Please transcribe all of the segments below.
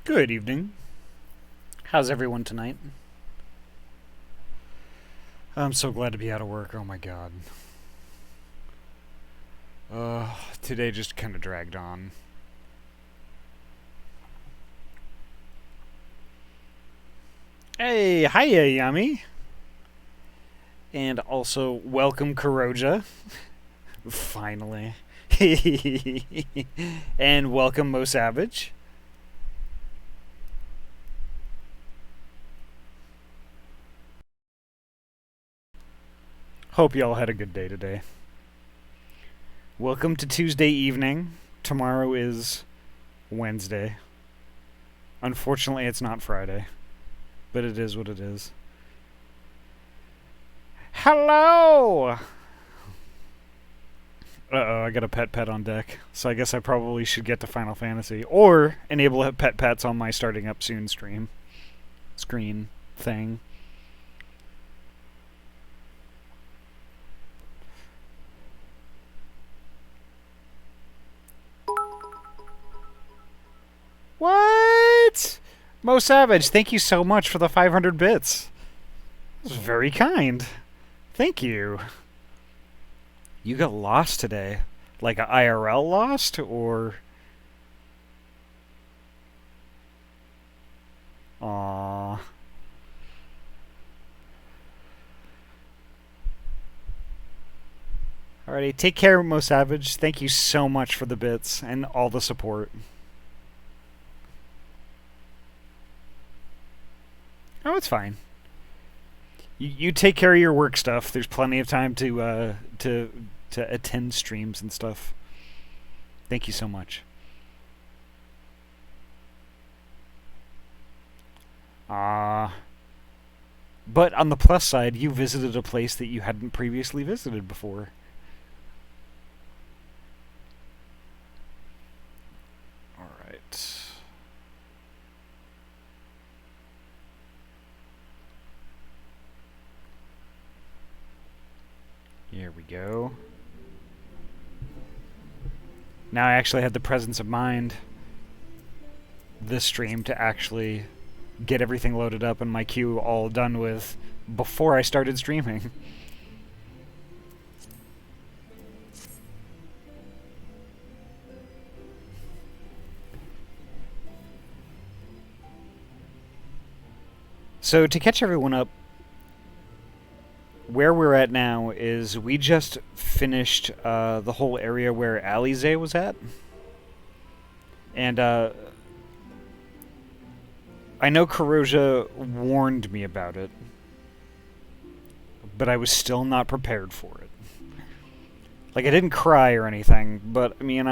Good evening. How's everyone tonight? I'm so glad to be out of work. Oh my god. Today just kind of dragged on. Hey, hiya, Yummy. And also, welcome, Kuroja. Finally. And welcome, Mo Savage. Hope y'all had a good day today. Welcome to Tuesday evening. Tomorrow is Wednesday. Unfortunately, it's not Friday. But it is what it is. Hello! Uh-oh, I got a pet on deck. So I guess I probably should get to Final Fantasy. Or enable pets on my starting up soon screen thing. What? Mo Savage, thank you so much for the 500 bits. That was very kind. Thank you. You got lost today? Like a IRL lost, or... Aww. Alrighty, take care, Mo Savage. Thank you so much for the bits and all the support. Oh, it's fine. You take care of your work stuff. There's plenty of time to attend streams and stuff. Thank you so much. But on the plus side, you visited a place that you hadn't previously visited before. Alright. Here we go. Now I actually had the presence of mind this stream to actually get everything loaded up and my queue all done with before I started streaming. So to catch everyone up, where we're at now is we just finished the whole area where Ahty was at. And I know Kuroja warned me about it, but I was still not prepared for it. Like, I didn't cry or anything, but I mean,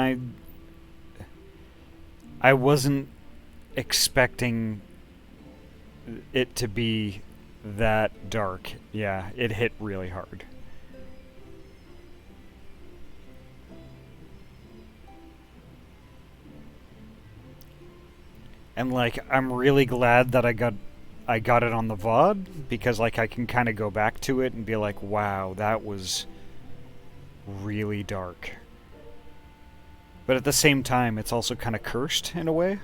I wasn't expecting it to be that dark. Yeah, it hit really hard. And like, I'm really glad that I got it on the VOD, because like I can kind of go back to it and be like, wow, that was really dark. But at the same time, it's also kind of cursed in a way.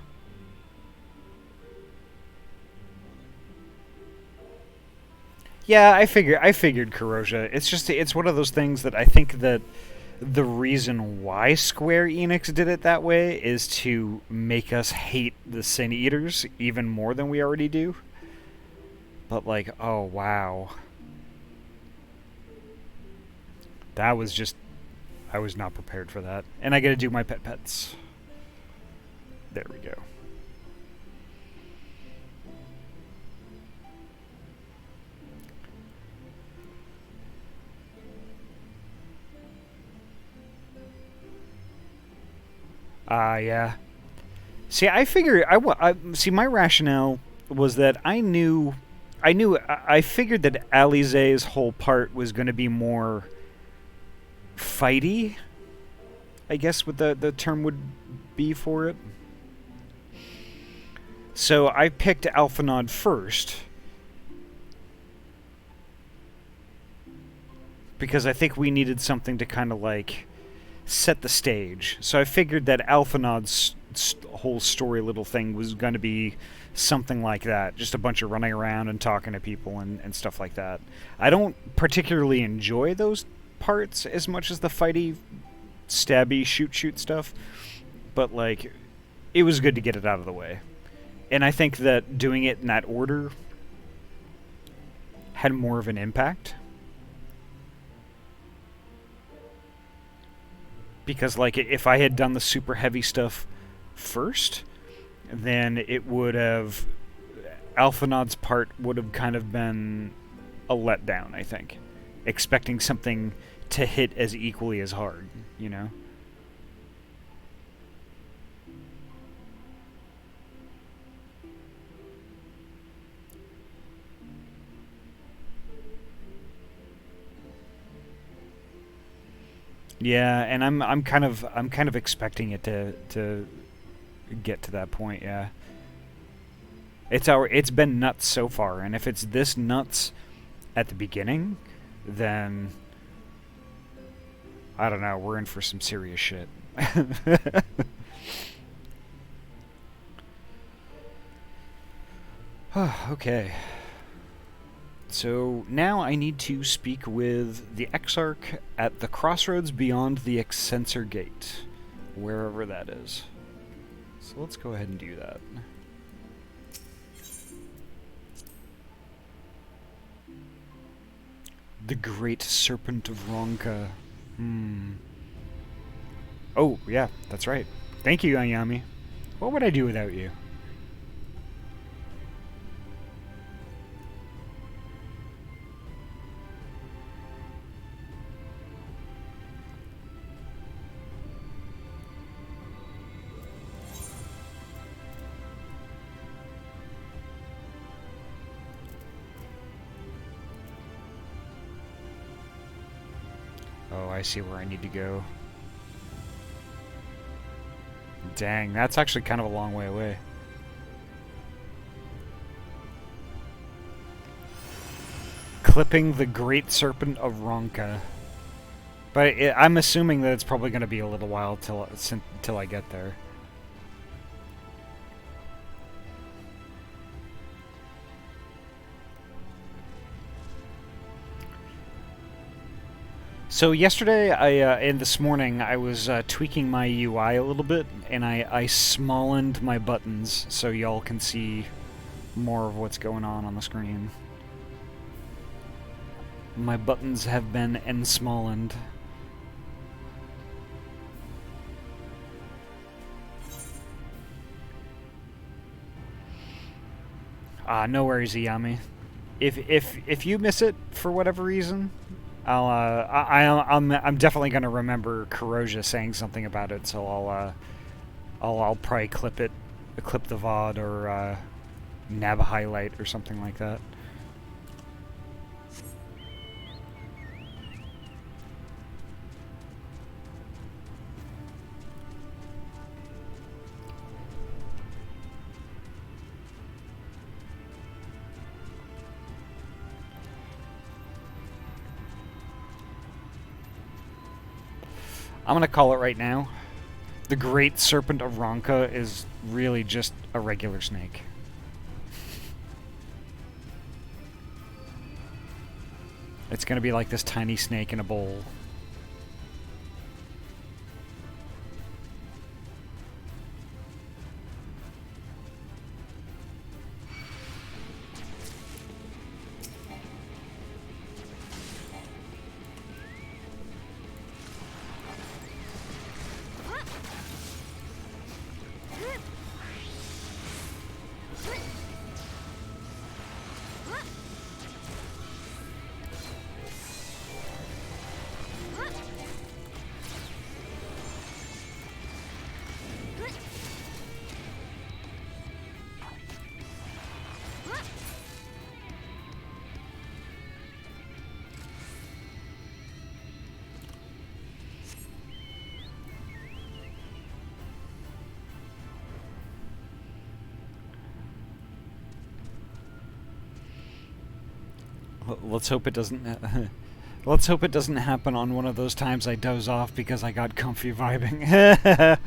Yeah, I figured Kuroja. It's one of those things that I think that the reason why Square Enix did it that way is to make us hate the Sin Eaters even more than we already do. But like, oh wow. That was just... I was not prepared for that. And I gotta do my pets. There we go. Yeah. See, I figured... see, my rationale was that I figured that Ahty's whole part was going to be more fighty, I guess what the term would be for it. So I picked Alphanod first, because I think we needed something to kind of like set the stage. So I figured that Alphanod's whole story little thing was going to be something like that, just a bunch of running around and talking to people and stuff like that. I don't particularly enjoy those parts as much as the fighty, stabby, shoot stuff, but like, it was good to get it out of the way. And I think that doing it in that order had more of an impact. Because, like, if I had done the super heavy stuff first, then it would have... Alphanod's part would have kind of been a letdown, I think. Expecting something to hit as equally as hard, you know? Yeah, and I'm kind of expecting it to get to that point. Yeah, it's been nuts so far, and if it's this nuts at the beginning, then I don't know. We're in for some serious shit. Okay. So now I need to speak with the Exarch at the crossroads beyond the Exensor Gate, wherever that is. So let's go ahead and do that. The Great Serpent of Ronka. Oh, yeah, that's right. Thank you, Ayami. What would I do without you? Oh, I see where I need to go. Dang, that's actually kind of a long way away. Clipping the Great Serpent of Ronka. But I'm assuming that it's probably going to be a little while till I get there. So yesterday, and this morning, I was tweaking my UI a little bit, and I smallened my buttons so y'all can see more of what's going on the screen. My buttons have been ensmallened. No worries, Iyami. If you miss it for whatever reason, I'm definitely gonna remember Kuroja saying something about it, so I'll probably clip the VOD or nab a highlight or something like that. I'm gonna call it right now. The Great Serpent of Ronka is really just a regular snake. It's gonna be like this tiny snake in a bowl. Let's hope it doesn't. Let's hope it doesn't happen on one of those times I doze off because I got comfy vibing.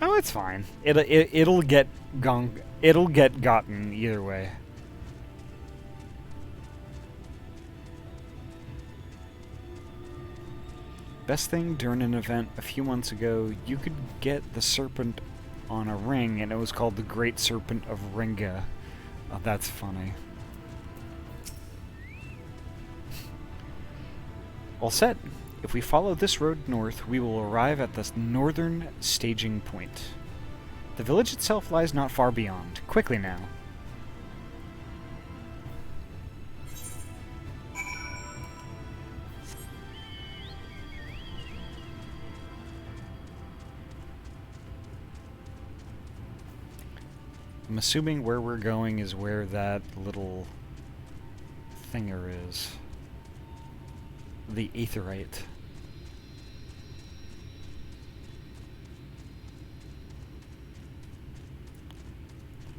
Oh, it's fine. It'll get gong. It'll get gotten either way. Best thing during an event a few months ago, you could get the serpent on a ring, and it was called the Great Serpent of Ringa. Oh, that's funny. All set. If we follow this road north, we will arrive at the northern staging point. The village itself lies not far beyond. Quickly now. I'm assuming where we're going is where that little thinger is. The aetherite.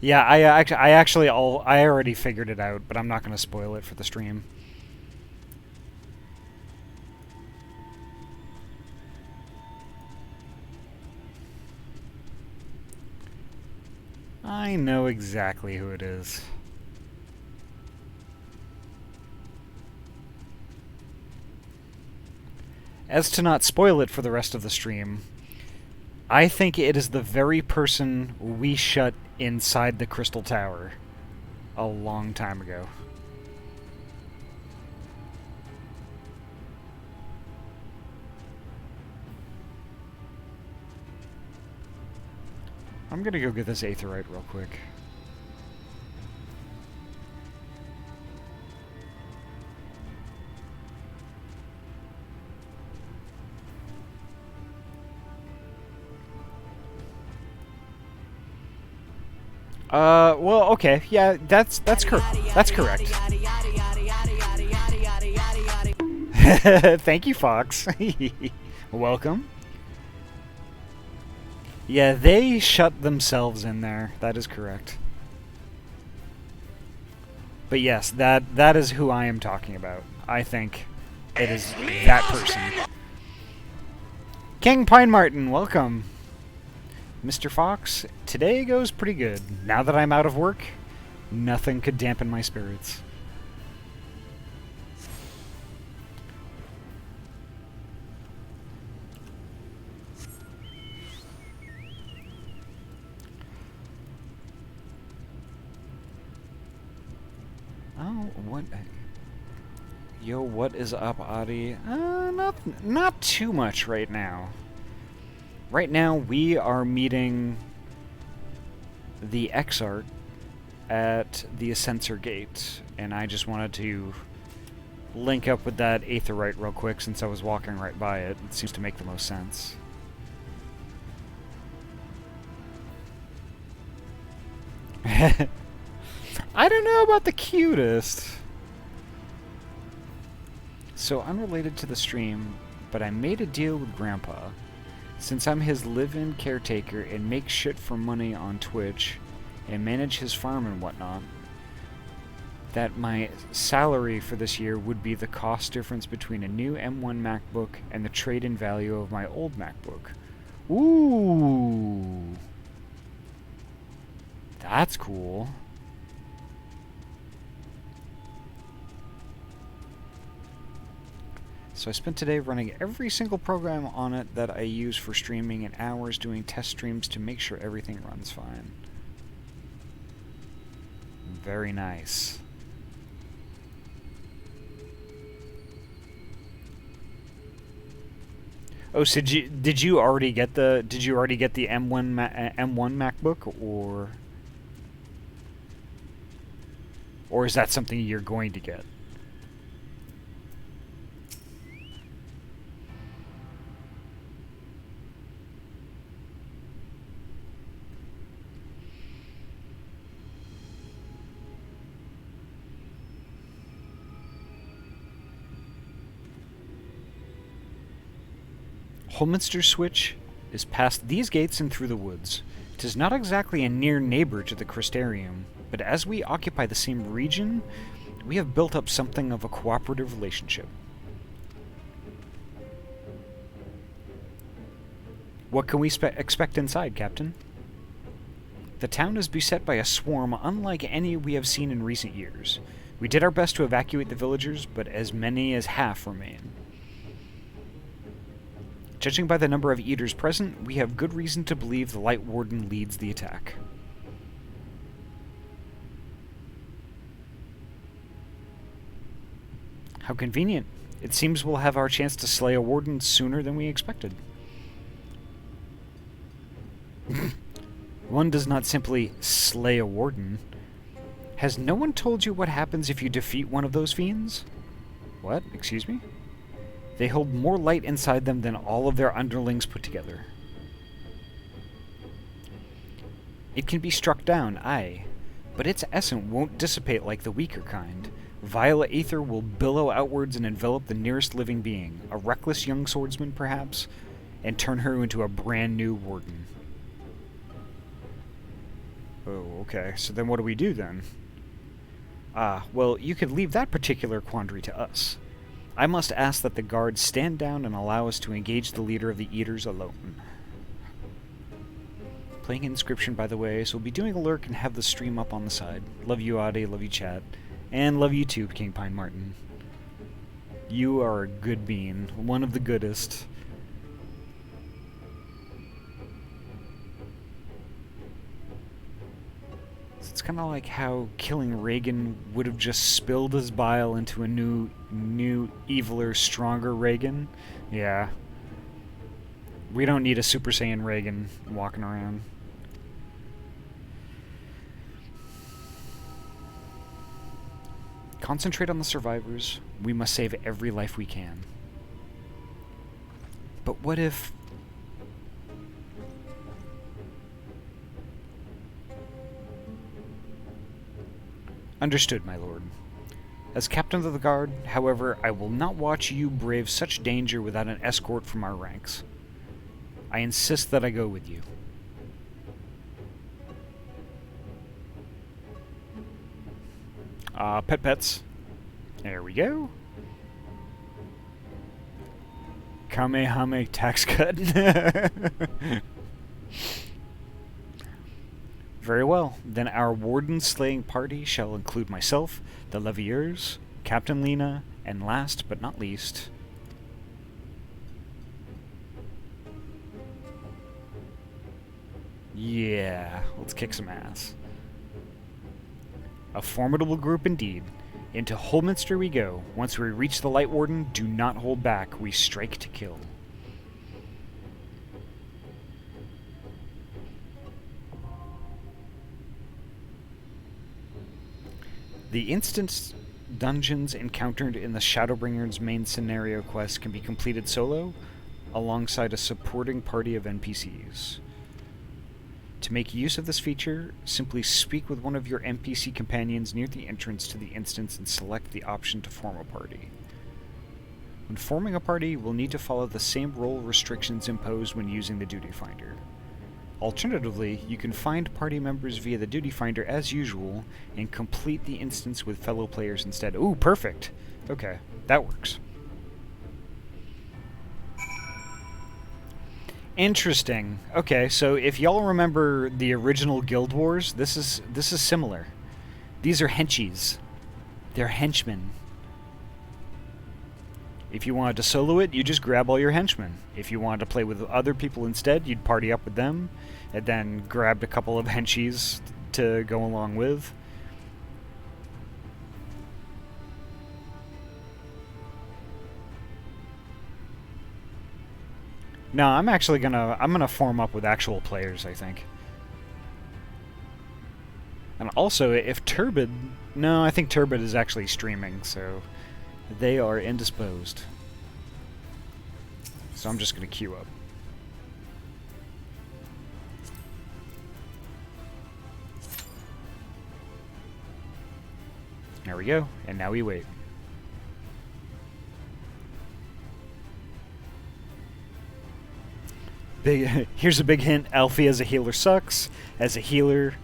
Yeah, I already figured it out, but I'm not going to spoil it for the stream. I know exactly who it is. As to not spoil it for the rest of the stream, I think it is the very person we shut inside the Crystal Tower a long time ago. I'm gonna go get this aetherite real quick. Well, okay, yeah, that's correct. That's correct. Thank you, Fox. Welcome. Yeah, they shut themselves in there. That is correct. But yes, that is who I am talking about. I think it is that person. King Pine Martin, welcome. Mr. Fox, today goes pretty good. Now that I'm out of work, nothing could dampen my spirits. Oh, what? Yo, what is up, Ahty? Not too much right now. Right now, we are meeting the Exarch at the Ascensor Gate, and I just wanted to link up with that aetherite real quick since I was walking right by it. It seems to make the most sense. I don't know about the cutest. So, unrelated to the stream, but I made a deal with Grandpa. Since I'm his live-in caretaker and make shit for money on Twitch and manage his farm and whatnot, that my salary for this year would be the cost difference between a new M1 MacBook and the trade-in value of my old MacBook. Ooh. That's cool. So I spent today running every single program on it that I use for streaming and hours doing test streams to make sure everything runs fine. Very nice. Oh, so did you already get the M1 MacBook, or is that something you're going to get? Holminster Switch is past these gates and through the woods. 'Tis not exactly a near neighbor to the Crystarium, but as we occupy the same region, we have built up something of a cooperative relationship. What can we expect inside, Captain? The town is beset by a swarm unlike any we have seen in recent years. We did our best to evacuate the villagers, but as many as half remain. Judging by the number of eaters present, we have good reason to believe the Light Warden leads the attack. How convenient. It seems we'll have our chance to slay a warden sooner than we expected. One does not simply slay a warden. Has no one told you what happens if you defeat one of those fiends? What? Excuse me? They hold more light inside them than all of their underlings put together. It can be struck down, aye, but its essence won't dissipate like the weaker kind. Violet aether will billow outwards and envelop the nearest living being, a reckless young swordsman perhaps, and turn her into a brand new warden. Oh, okay, so then what do we do then? Well, you could leave that particular quandary to us. I must ask that the guards stand down and allow us to engage the leader of the Eaters alone. Playing Inscription, by the way, so we'll be doing a lurk and have the stream up on the side. Love you, Ahty, love you, chat. And love you too, King Pine Martin. You are a good bean, one of the goodest. So it's kind of like how killing Reagan would have just spilled his bile into a new, eviler, stronger Reagan. Yeah. We don't need a Super Saiyan Reagan walking around. Concentrate on the survivors. We must save every life we can. But what if... Understood, my lord. As captain of the guard, however, I will not watch you brave such danger without an escort from our ranks. I insist that I go with you. Pets. There we go. Kamehame tax cut. Very well. Then our warden slaying party shall include myself, the Leviers, Captain Lena, and last but not least... Yeah, let's kick some ass. A formidable group indeed. Into Holminster we go. Once we reach the Light Warden, do not hold back. We strike to kill. The instant dungeons encountered in the Shadowbringers main scenario quest can be completed solo, alongside a supporting party of NPCs. To make use of this feature, simply speak with one of your NPC companions near the entrance to the instance and select the option to form a party. When forming a party, we'll need to follow the same role restrictions imposed when using the Duty Finder. Alternatively, you can find party members via the Duty Finder as usual and complete the instance with fellow players instead. Ooh, perfect! Okay, that works. Interesting. Okay, so if y'all remember the original Guild Wars, this is similar. These are henchies. They're henchmen. If you wanted to solo it, you just grab all your henchmen. If you wanted to play with other people instead, you'd party up with them, and then grabbed a couple of henchies to go along with. No, I'm gonna form up with actual players, I think. And also, if Turbid... No, I think Turbid is actually streaming, so they are indisposed. So I'm just gonna queue up. There we go, and now we wait. Here's a big hint, Alfie as a healer sucks. As a healer,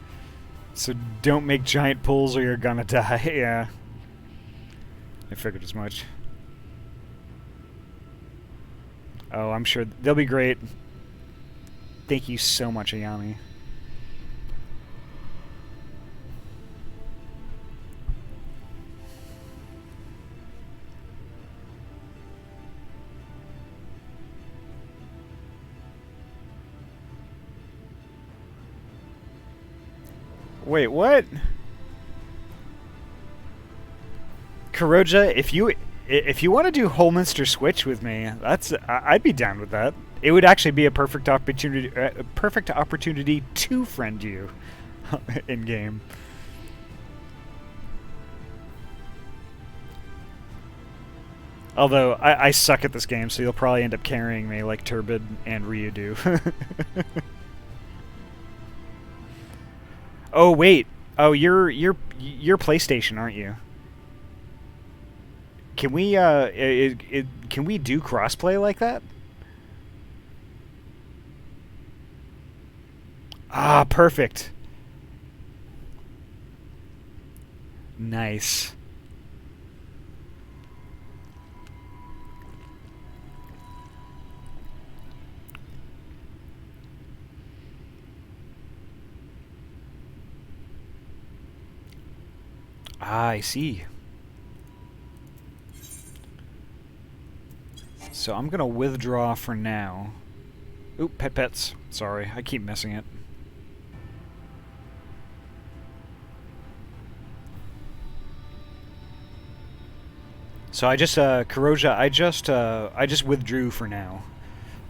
so don't make giant pulls or you're gonna die. Yeah. I figured as much. Oh, I'm sure they'll be great. Thank you so much, Ayami. Wait, what? Kuroja, if you want to do Holminster Switch with me, I'd be down with that. It would actually be a perfect opportunity to friend you in game. Although I suck at this game, so you'll probably end up carrying me like Turbid and Ryu do. Oh wait, oh you're PlayStation, aren't you? Can we can we do crossplay like that? Ah, perfect. Nice. Ah, I see. So I'm gonna withdraw for now. Oop, pets. Sorry, I keep missing it. So I just, Kuroja, I just withdrew for now.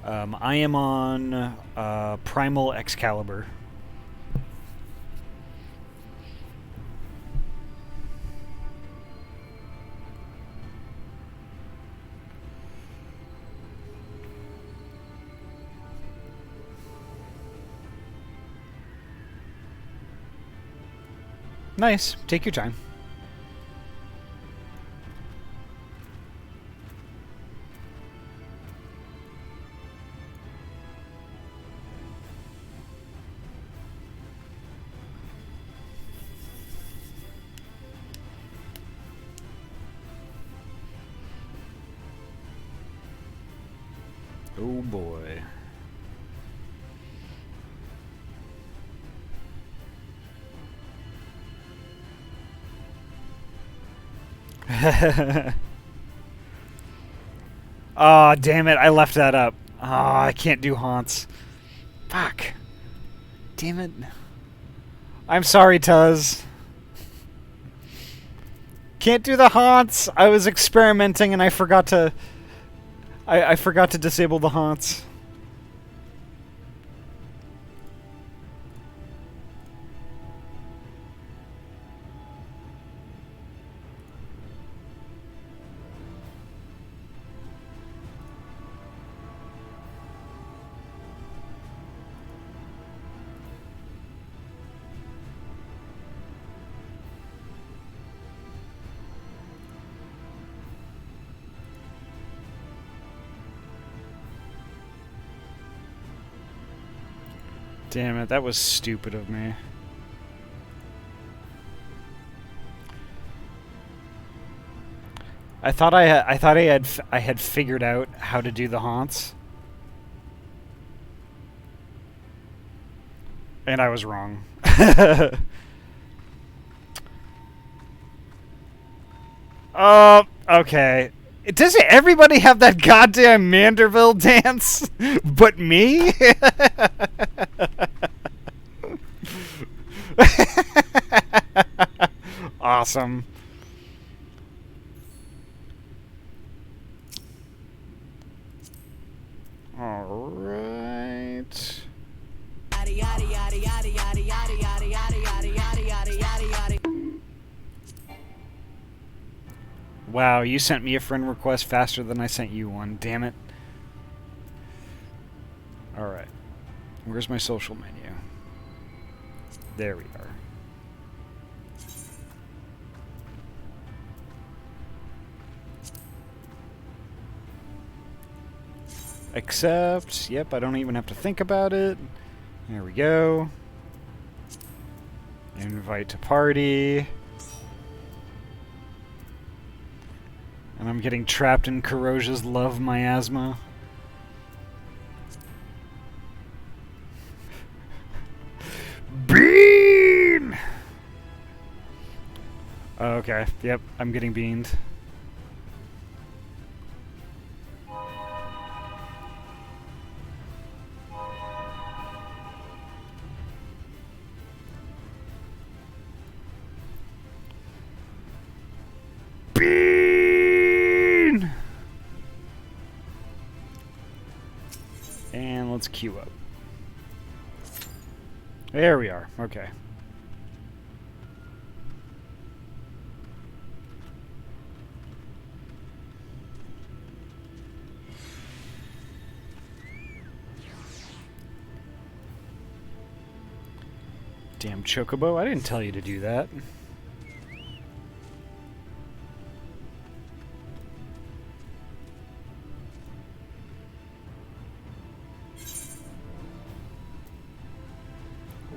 I am on, Primal Excalibur. Nice. Take your time. Oh boy. Aw, damn it, I left that up. Aw, I can't do haunts. Fuck. Damn it. I'm sorry, Tuz. Can't do the haunts. I was experimenting and I forgot to... I forgot to disable the haunts. Damn it, that was stupid of me. I thought I had figured out how to do the haunts. And I was wrong. Okay. Does everybody have that goddamn Manderville dance? But me? Awesome. All right. Wow, you sent me a friend request faster than I sent you one. Damn it. Alright. Where's my social menu? There we are. Accept. Yep, I don't even have to think about it. There we go. Invite to party. And I'm getting trapped in Kuroja's love miasma. Oh, okay. Yep, I'm getting beamed. Bean! And let's queue up. There we are. Okay. Damn chocobo, I didn't tell you to do that.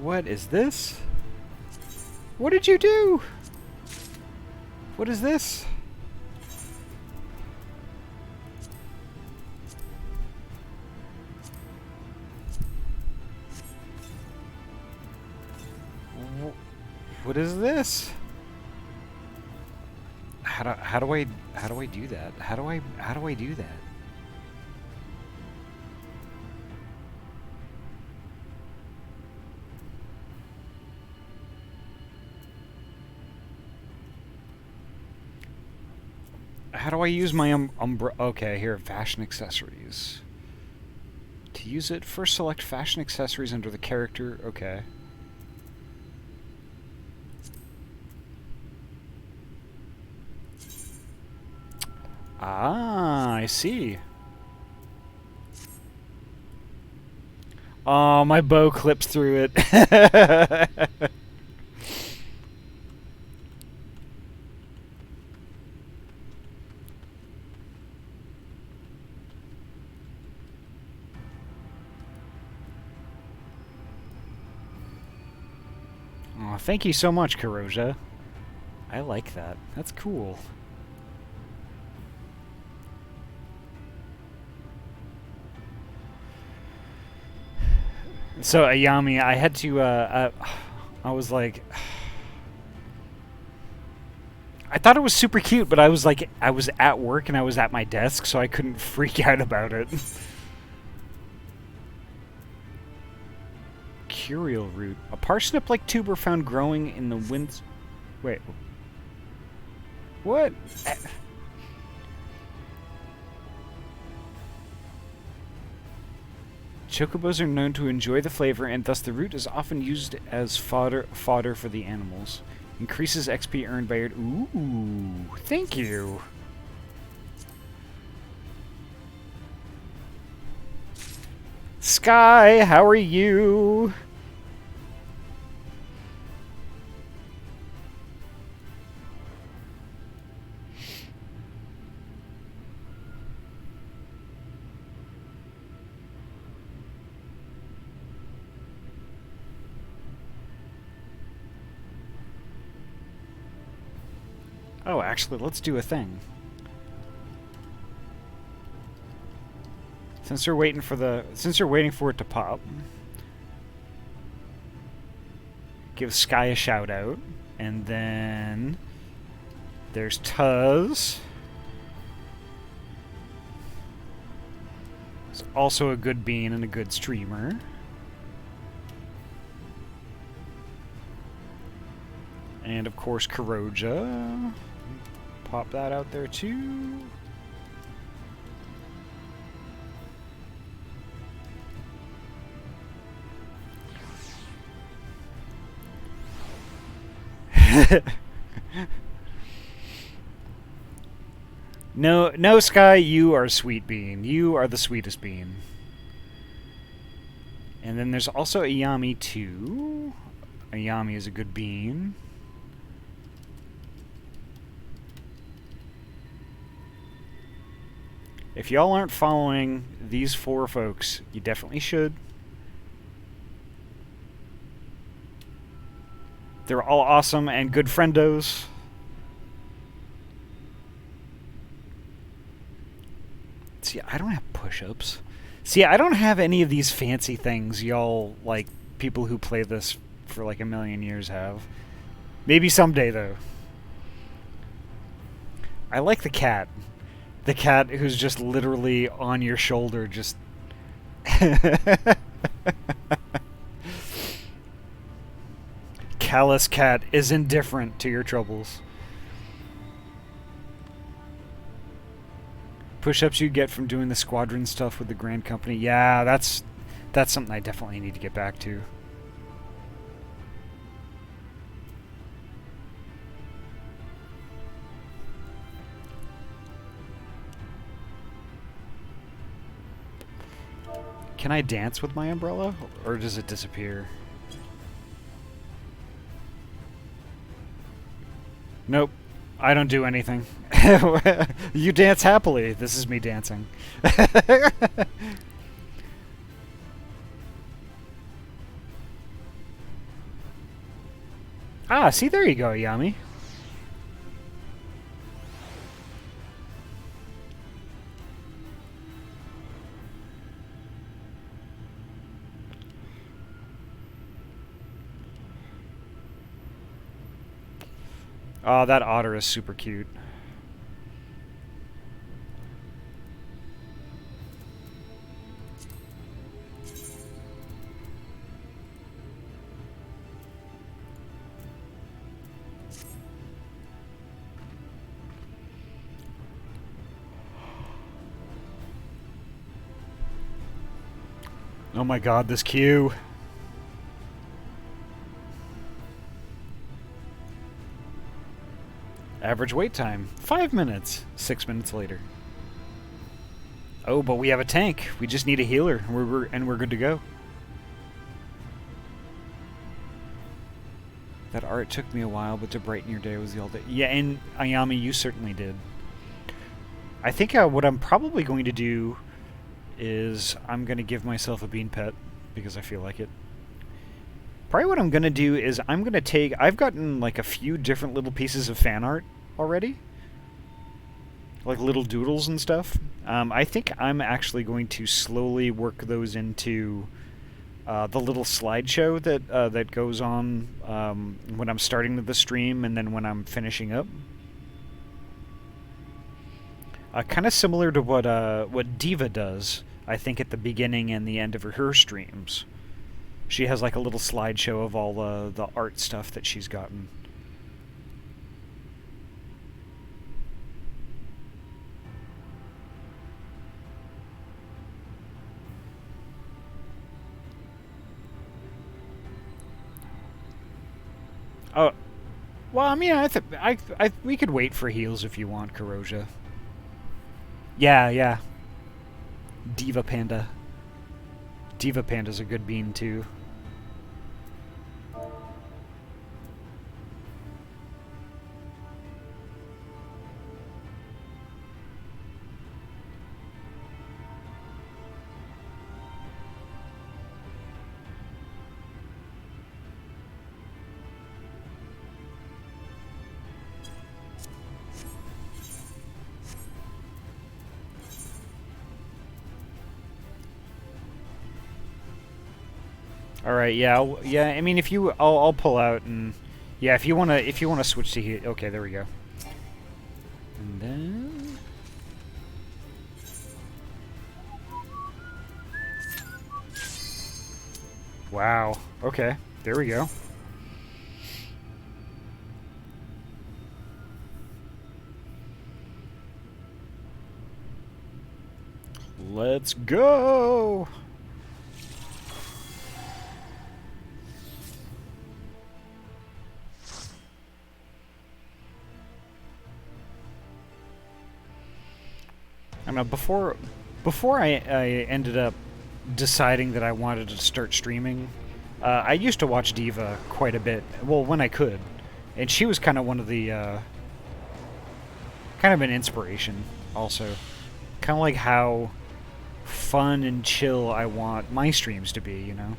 What is this? What did you do? What is this? What is this? How do I do that? How do I do that? How do I use my umbrella? Okay, here, fashion accessories. To use it, first select fashion accessories under the character. Okay. Ah, I see. Oh, my bow clips through it. Oh, thank you so much, Karoja. I like that. That's cool. So, Ayami, I had to, I was like... I thought it was super cute, but I was like, I was at work and I was at my desk, so I couldn't freak out about it. Curial root. A parsnip-like tuber found growing in the winds... Wait. What? Chocobos are known to enjoy the flavor, and thus the root is often used as fodder for the animals. Increases XP earned by your... Ooh, thank you. Sky, how are you? Oh, actually, let's do a thing. Since you're waiting for it to pop, give Sky a shout out, and then there's Tuz. He's also a good bean and a good streamer. And of course, Karoja. Pop that out there too. No, Sky, you are sweet bean. You are the sweetest bean. And then there's also Ayami too. Ayami is a good bean. If y'all aren't following these 4 folks, you definitely should. They're all awesome and good friendos. See, I don't have push-ups. See, I don't have any of these fancy things y'all, like, people who play this for like a million years have. Maybe someday, though. I like the cat. The cat who's just literally on your shoulder, just... Callous cat is indifferent to your troubles. Push-ups you get from doing the squadron stuff with the Grand Company. Yeah, that's something I definitely need to get back to. Can I dance with my umbrella, or does it disappear? Nope. I don't do anything. You dance happily. This is me dancing. Ah, see, there you go, Yami. Oh, that otter is super cute. Oh my god, this queue. Average wait time, 5 minutes. 6 minutes later. Oh, but we have a tank. We just need a healer, and we're good to go. That art took me a while, but to brighten your day was the all day. Yeah, and Ayami, you certainly did. I think what I'm probably going to do is I'm going to give myself a bean pet, because I feel like it. Probably what I'm going to do is I'm going to take... I've gotten like a few different little pieces of fan art already. Like little doodles and stuff. I think I'm actually going to slowly work those into the little slideshow that goes on when I'm starting the stream and then when I'm finishing up. Kind of similar to what Diva does, I think, at the beginning and the end of her streams. She has like a little slideshow of all the art stuff that she's gotten. Oh, well, I mean, we could wait for heals if you want, Corrosia. Yeah. Diva Panda. Diva Panda's a good bean, too. All right, yeah, yeah. I mean, if you, I'll pull out and, yeah, if you wanna switch to heal. Okay, there we go. And then, wow. Okay, there we go. Let's go. I don't know, before I ended up deciding that I wanted to start streaming, I used to watch Diva quite a bit. Well, when I could, and she was kind of one of the kind of an inspiration. Also, kind of like how fun and chill I want my streams to be. You know.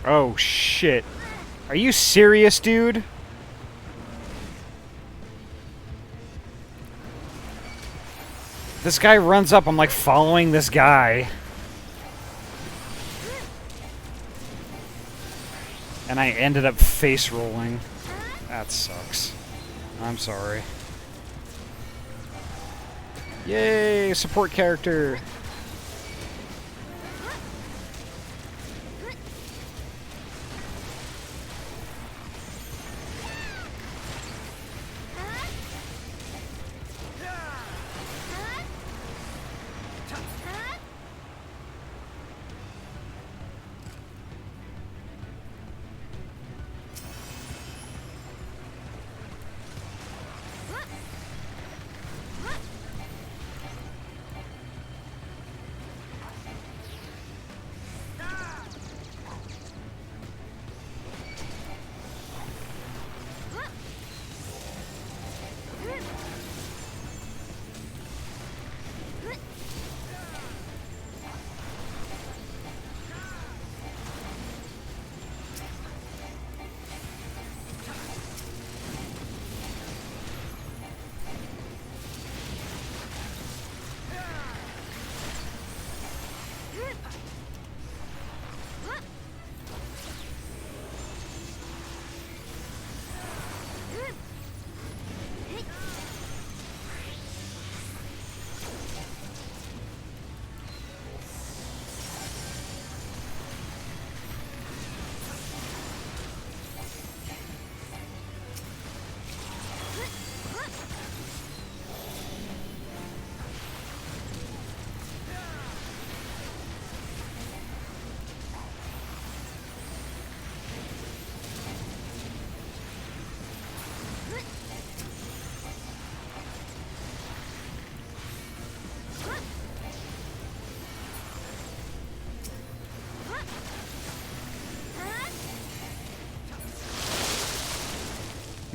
Oh, shit. Are you serious, dude? This guy runs up, I'm like following this guy. And I ended up face rolling. That sucks. I'm sorry. Yay, support character.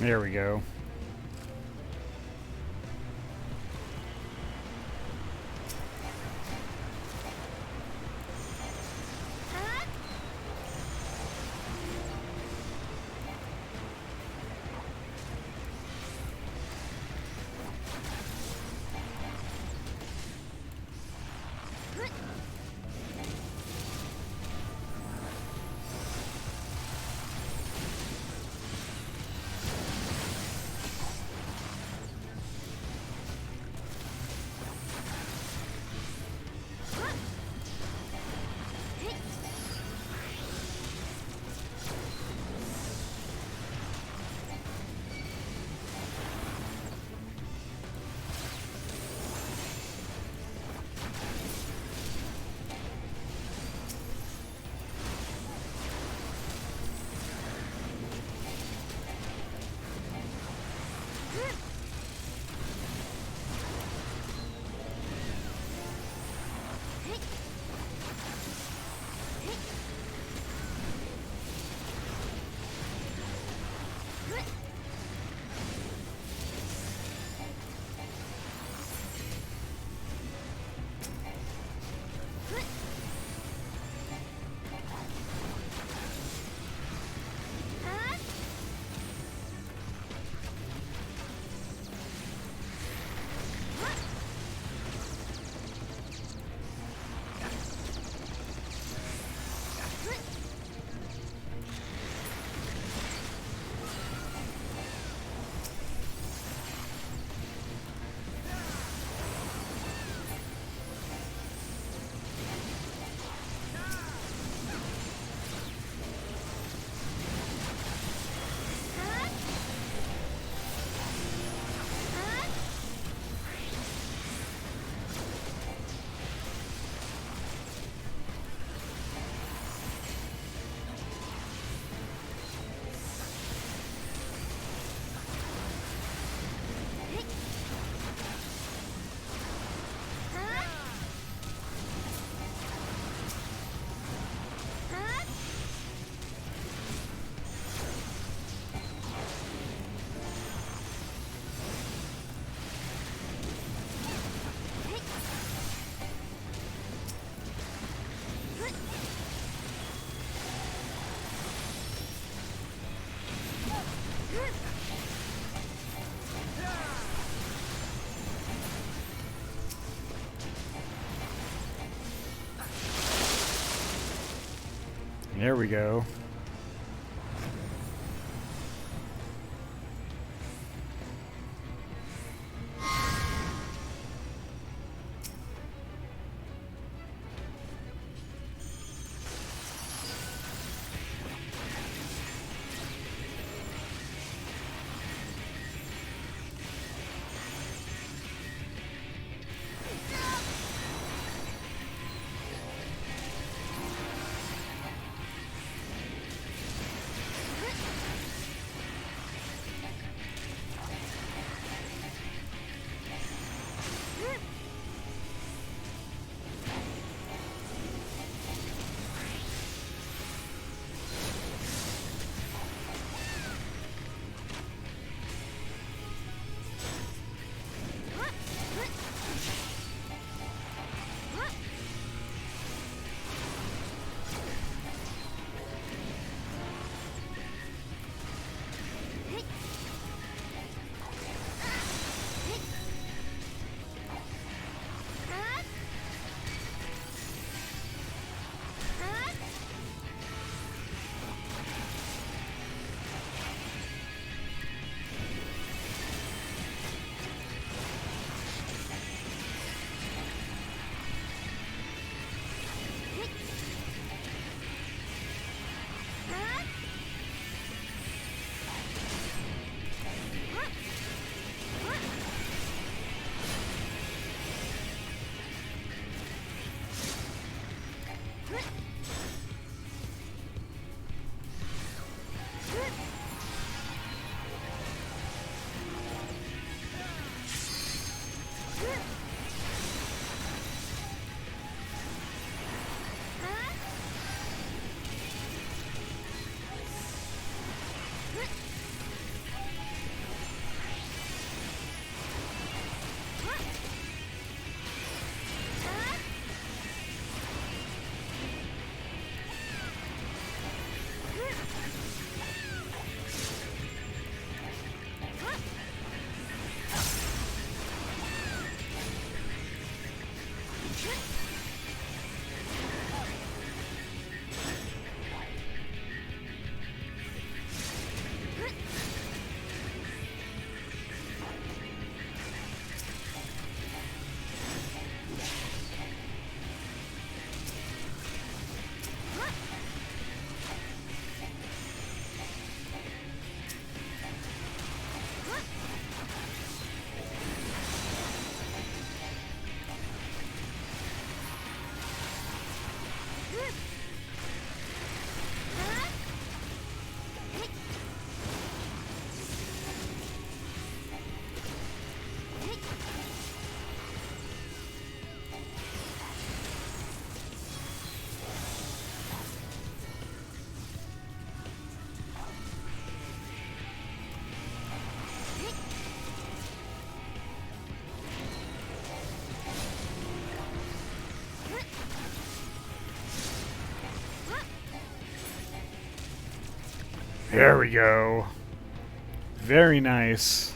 There we go. There we go. There we go. Very nice.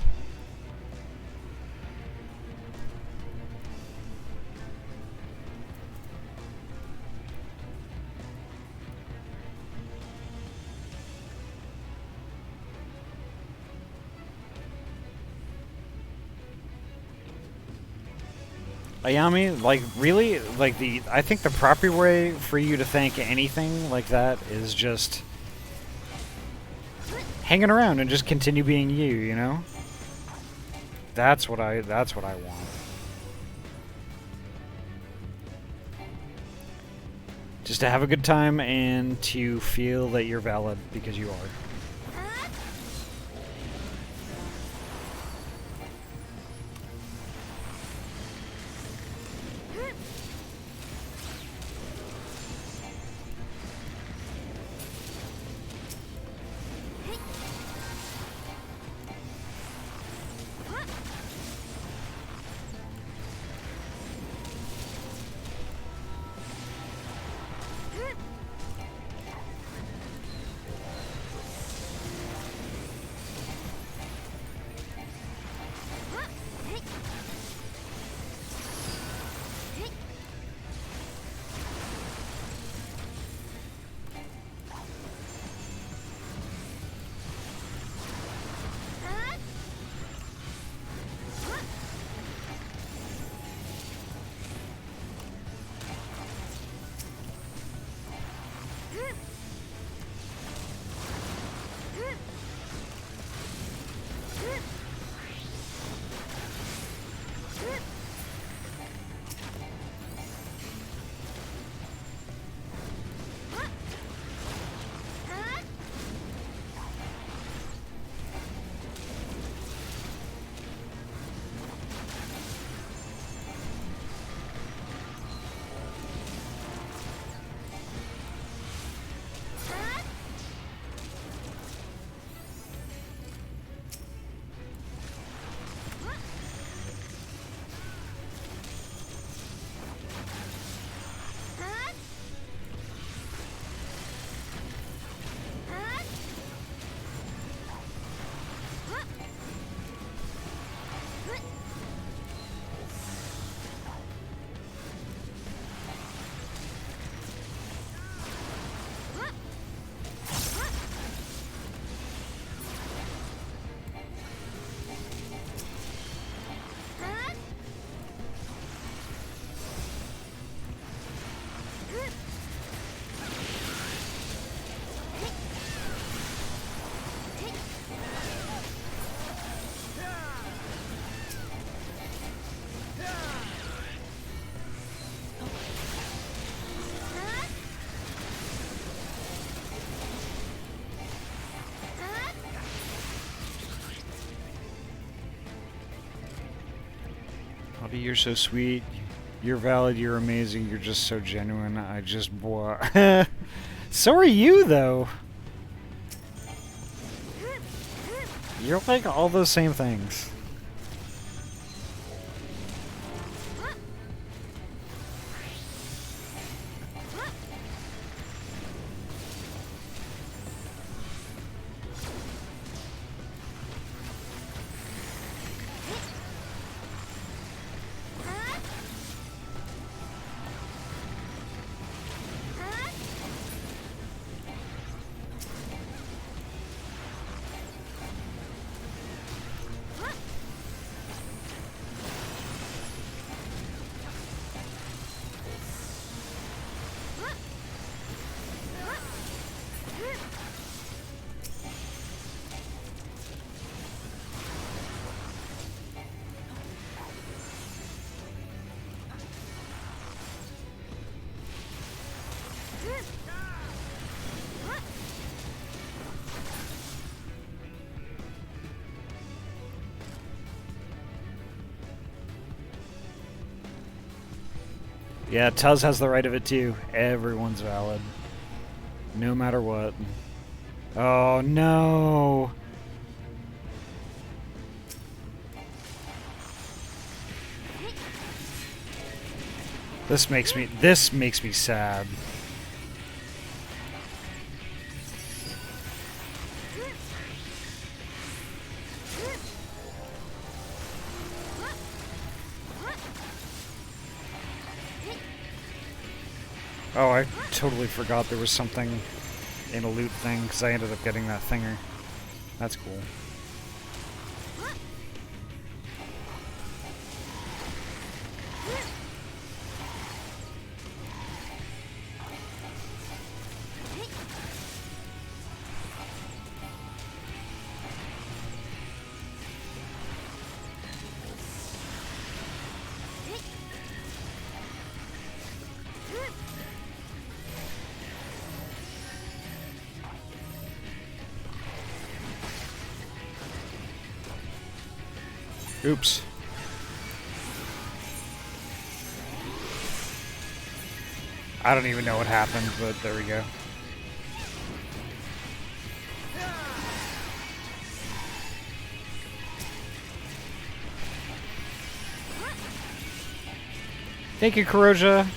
Ayami, like, really? Like, I think the proper way for you to thank anything like that is just hanging around and just continue being you know? That's what I want. Just to have a good time and to feel that you're valid because you are. Ahty, you're so sweet. You're valid, you're amazing, you're just so genuine. I just... So are you, though. You're like all those same things. Yeah, Tuz has the right of it too. Everyone's valid. No matter what. Oh no! This makes me sad. Oh, I totally forgot there was something in a loot thing, because I ended up getting that thinger. That's cool. Oops. I don't even know what happened, but there we go. Thank you, Corrosia.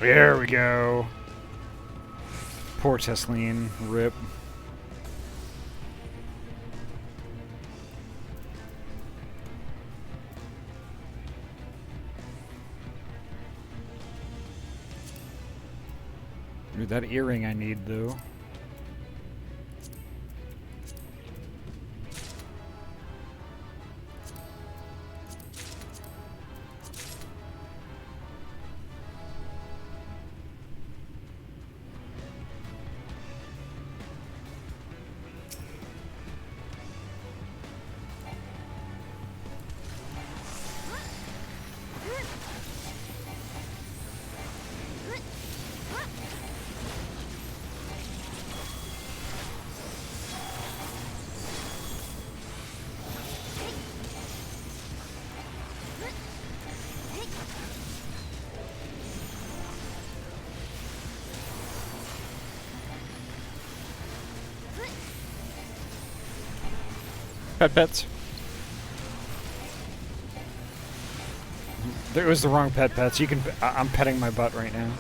There we go. Poor Tesleen. Rip. Dude, that earring I need, though. Pets. There was the wrong pets. You can. I'm petting my butt right now.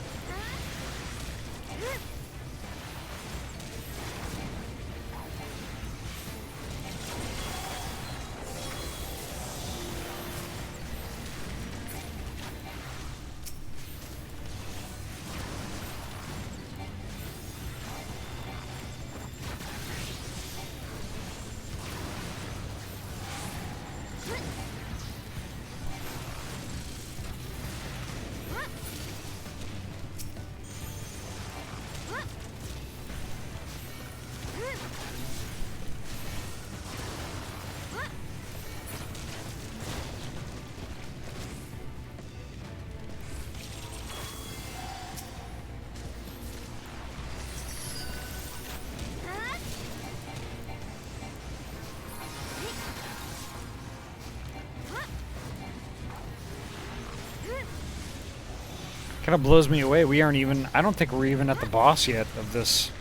Kind of blows me away. We aren't even. I don't think we're even at the boss yet of this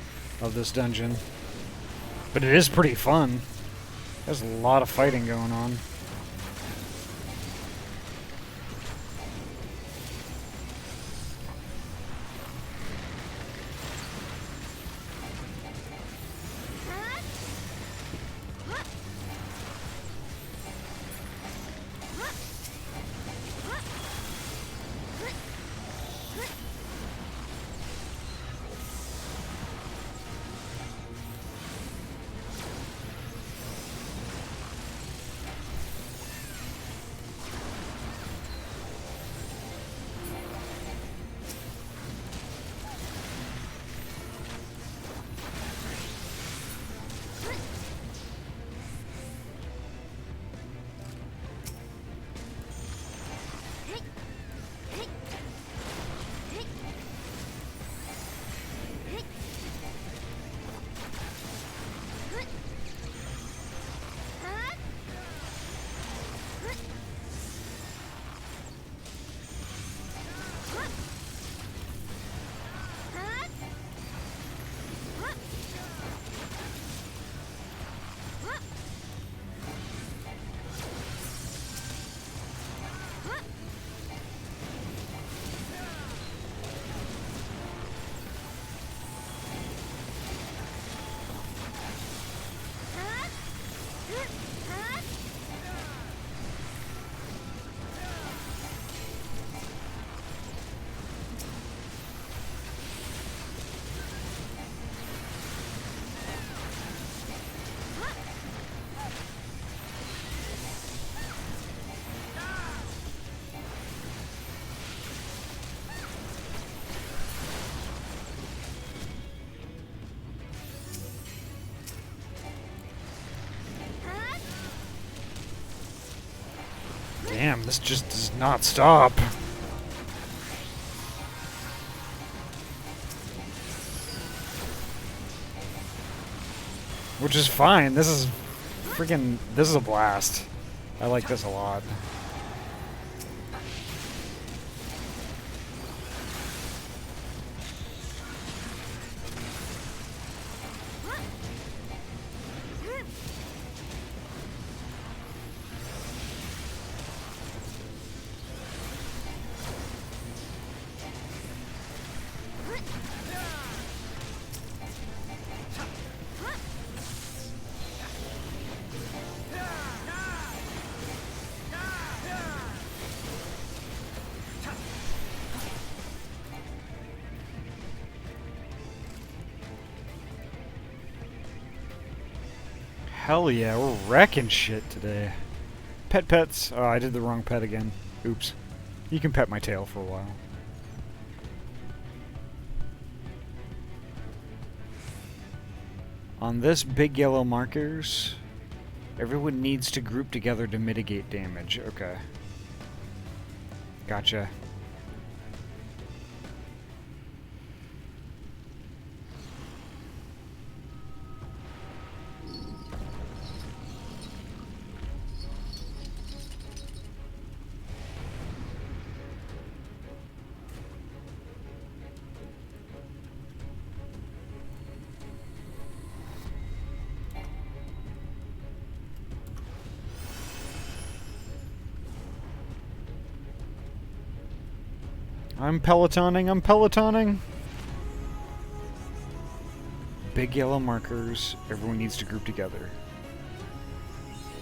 dungeon. But it is pretty fun. There's a lot of fighting going on. Damn, this just does not stop. Which is fine. This is freaking. This is a blast. I like this a lot. Hell yeah, we're wrecking shit today. Pets. Oh, I did the wrong pet again. Oops. You can pet my tail for a while. On this big yellow markers, everyone needs to group together to mitigate damage. Okay. Gotcha. I'm pelotoning. Big yellow markers. Everyone needs to group together.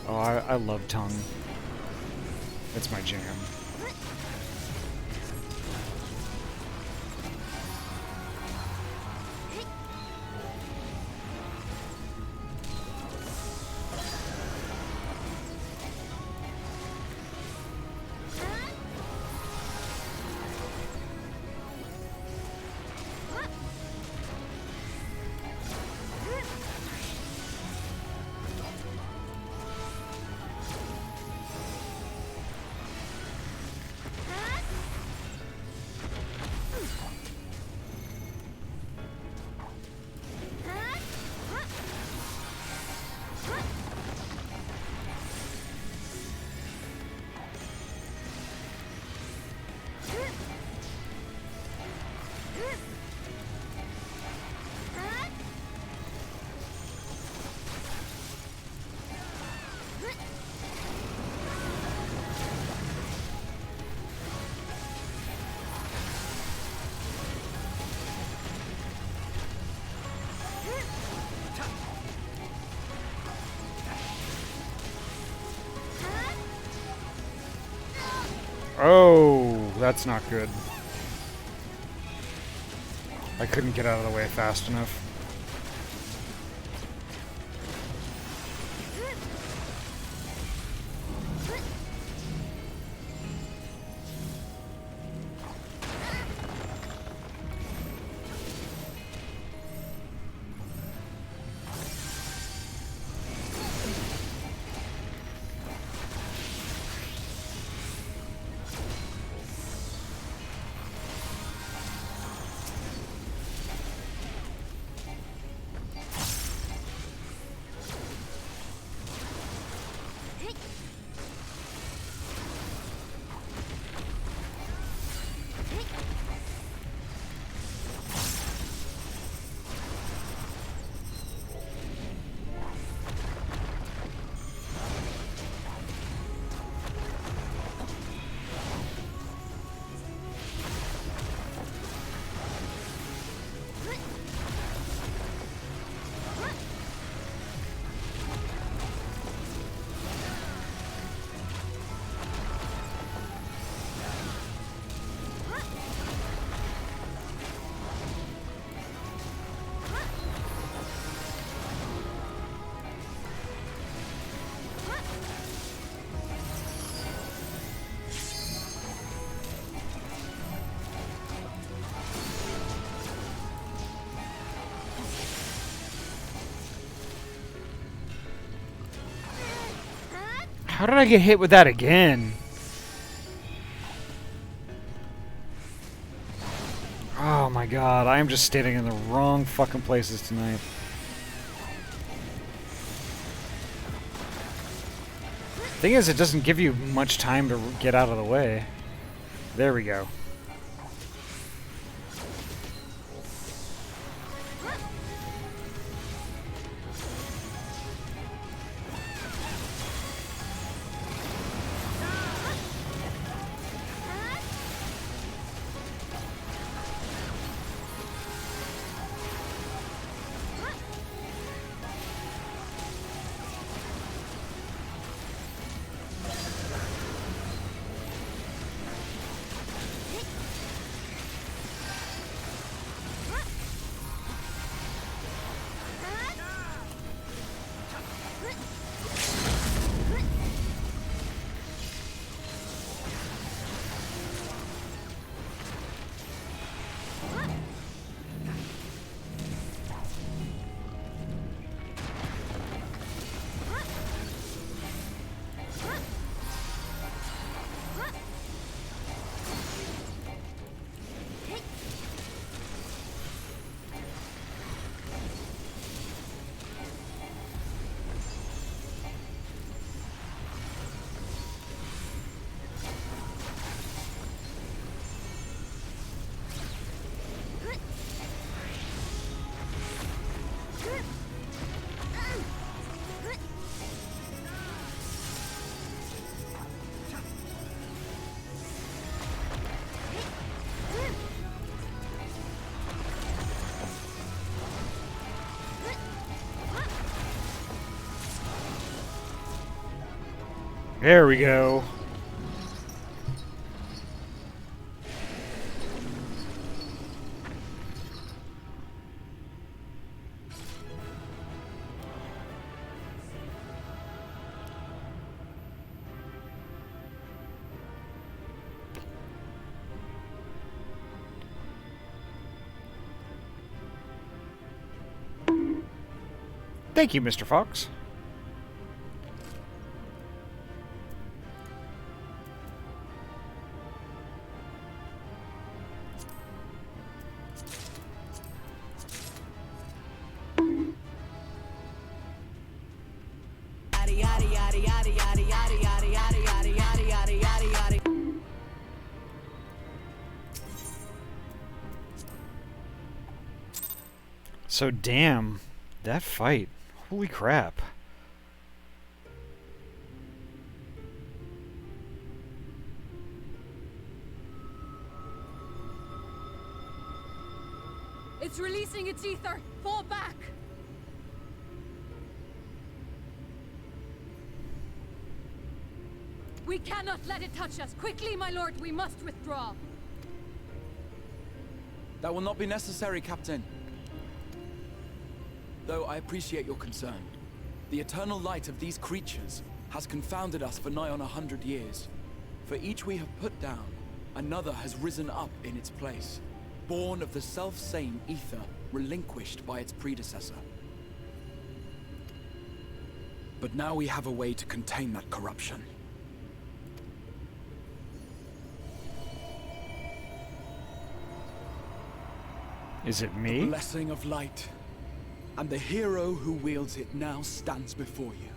Oh, I love tongue. That's my jam. Oh, that's not good. I couldn't get out of the way fast enough. How did I get hit with that again? Oh my god, I am just standing in the wrong fucking places tonight. Thing is, it doesn't give you much time to get out of the way. There we go. There we go. Thank you, Mr. Fox. So damn, that fight. Holy crap. It's releasing its ether. Fall back. We cannot let it touch us. Quickly, my lord, we must withdraw. That will not be necessary, Captain. Though I appreciate your concern. The eternal light of these creatures has confounded us for nigh on 100 years. For each we have put down, another has risen up in its place, born of the self-same ether relinquished by its predecessor. But now we have a way to contain that corruption. Is it me? The blessing of light. And the hero who wields it now stands before you.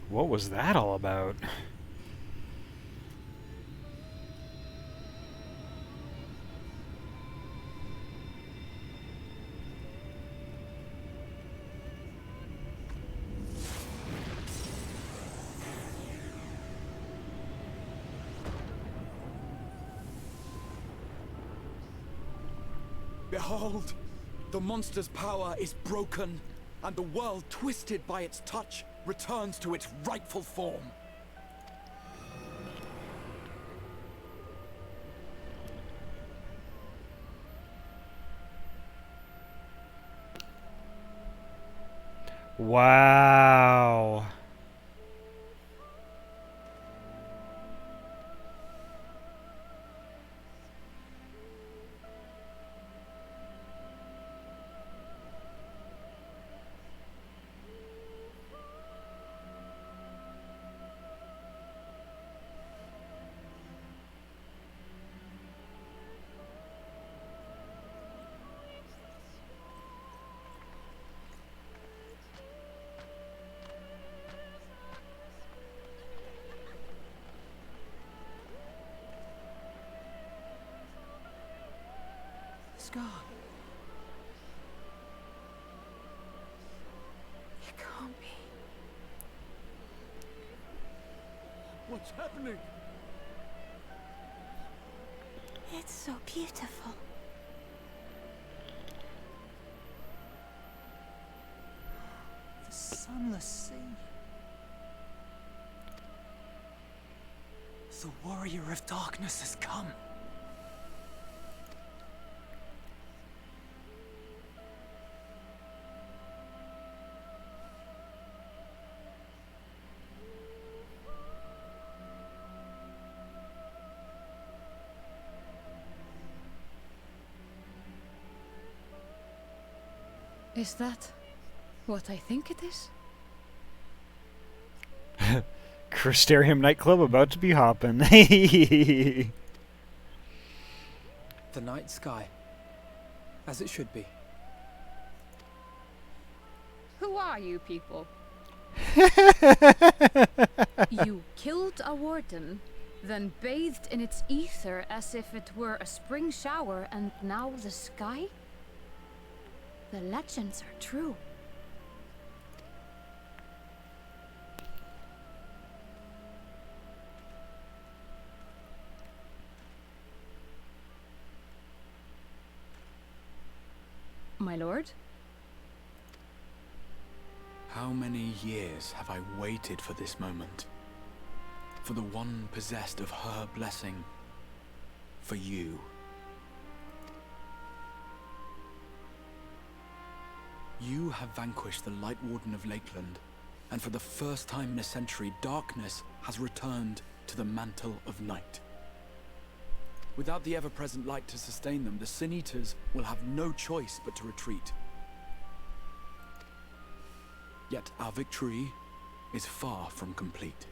What was that all about? Behold, the monster's power is broken, and the world, twisted by its touch, returns to its rightful form. Wow. Scar. It can't be. What's happening? It's so beautiful. The sunless sea. The warrior of darkness has come. Is that what I think it is? Crystarium nightclub about to be hopping. The night sky. As it should be. Who are you people? You killed a warden, then bathed in its ether as if it were a spring shower, and now the sky? The legends are true. My lord? How many years have I waited for this moment? For the one possessed of her blessing. For you. You have vanquished the Light Warden of Lakeland, and for the first time in a century, darkness has returned to the mantle of night. Without the ever-present light to sustain them, the Sin Eaters will have no choice but to retreat. Yet our victory is far from complete.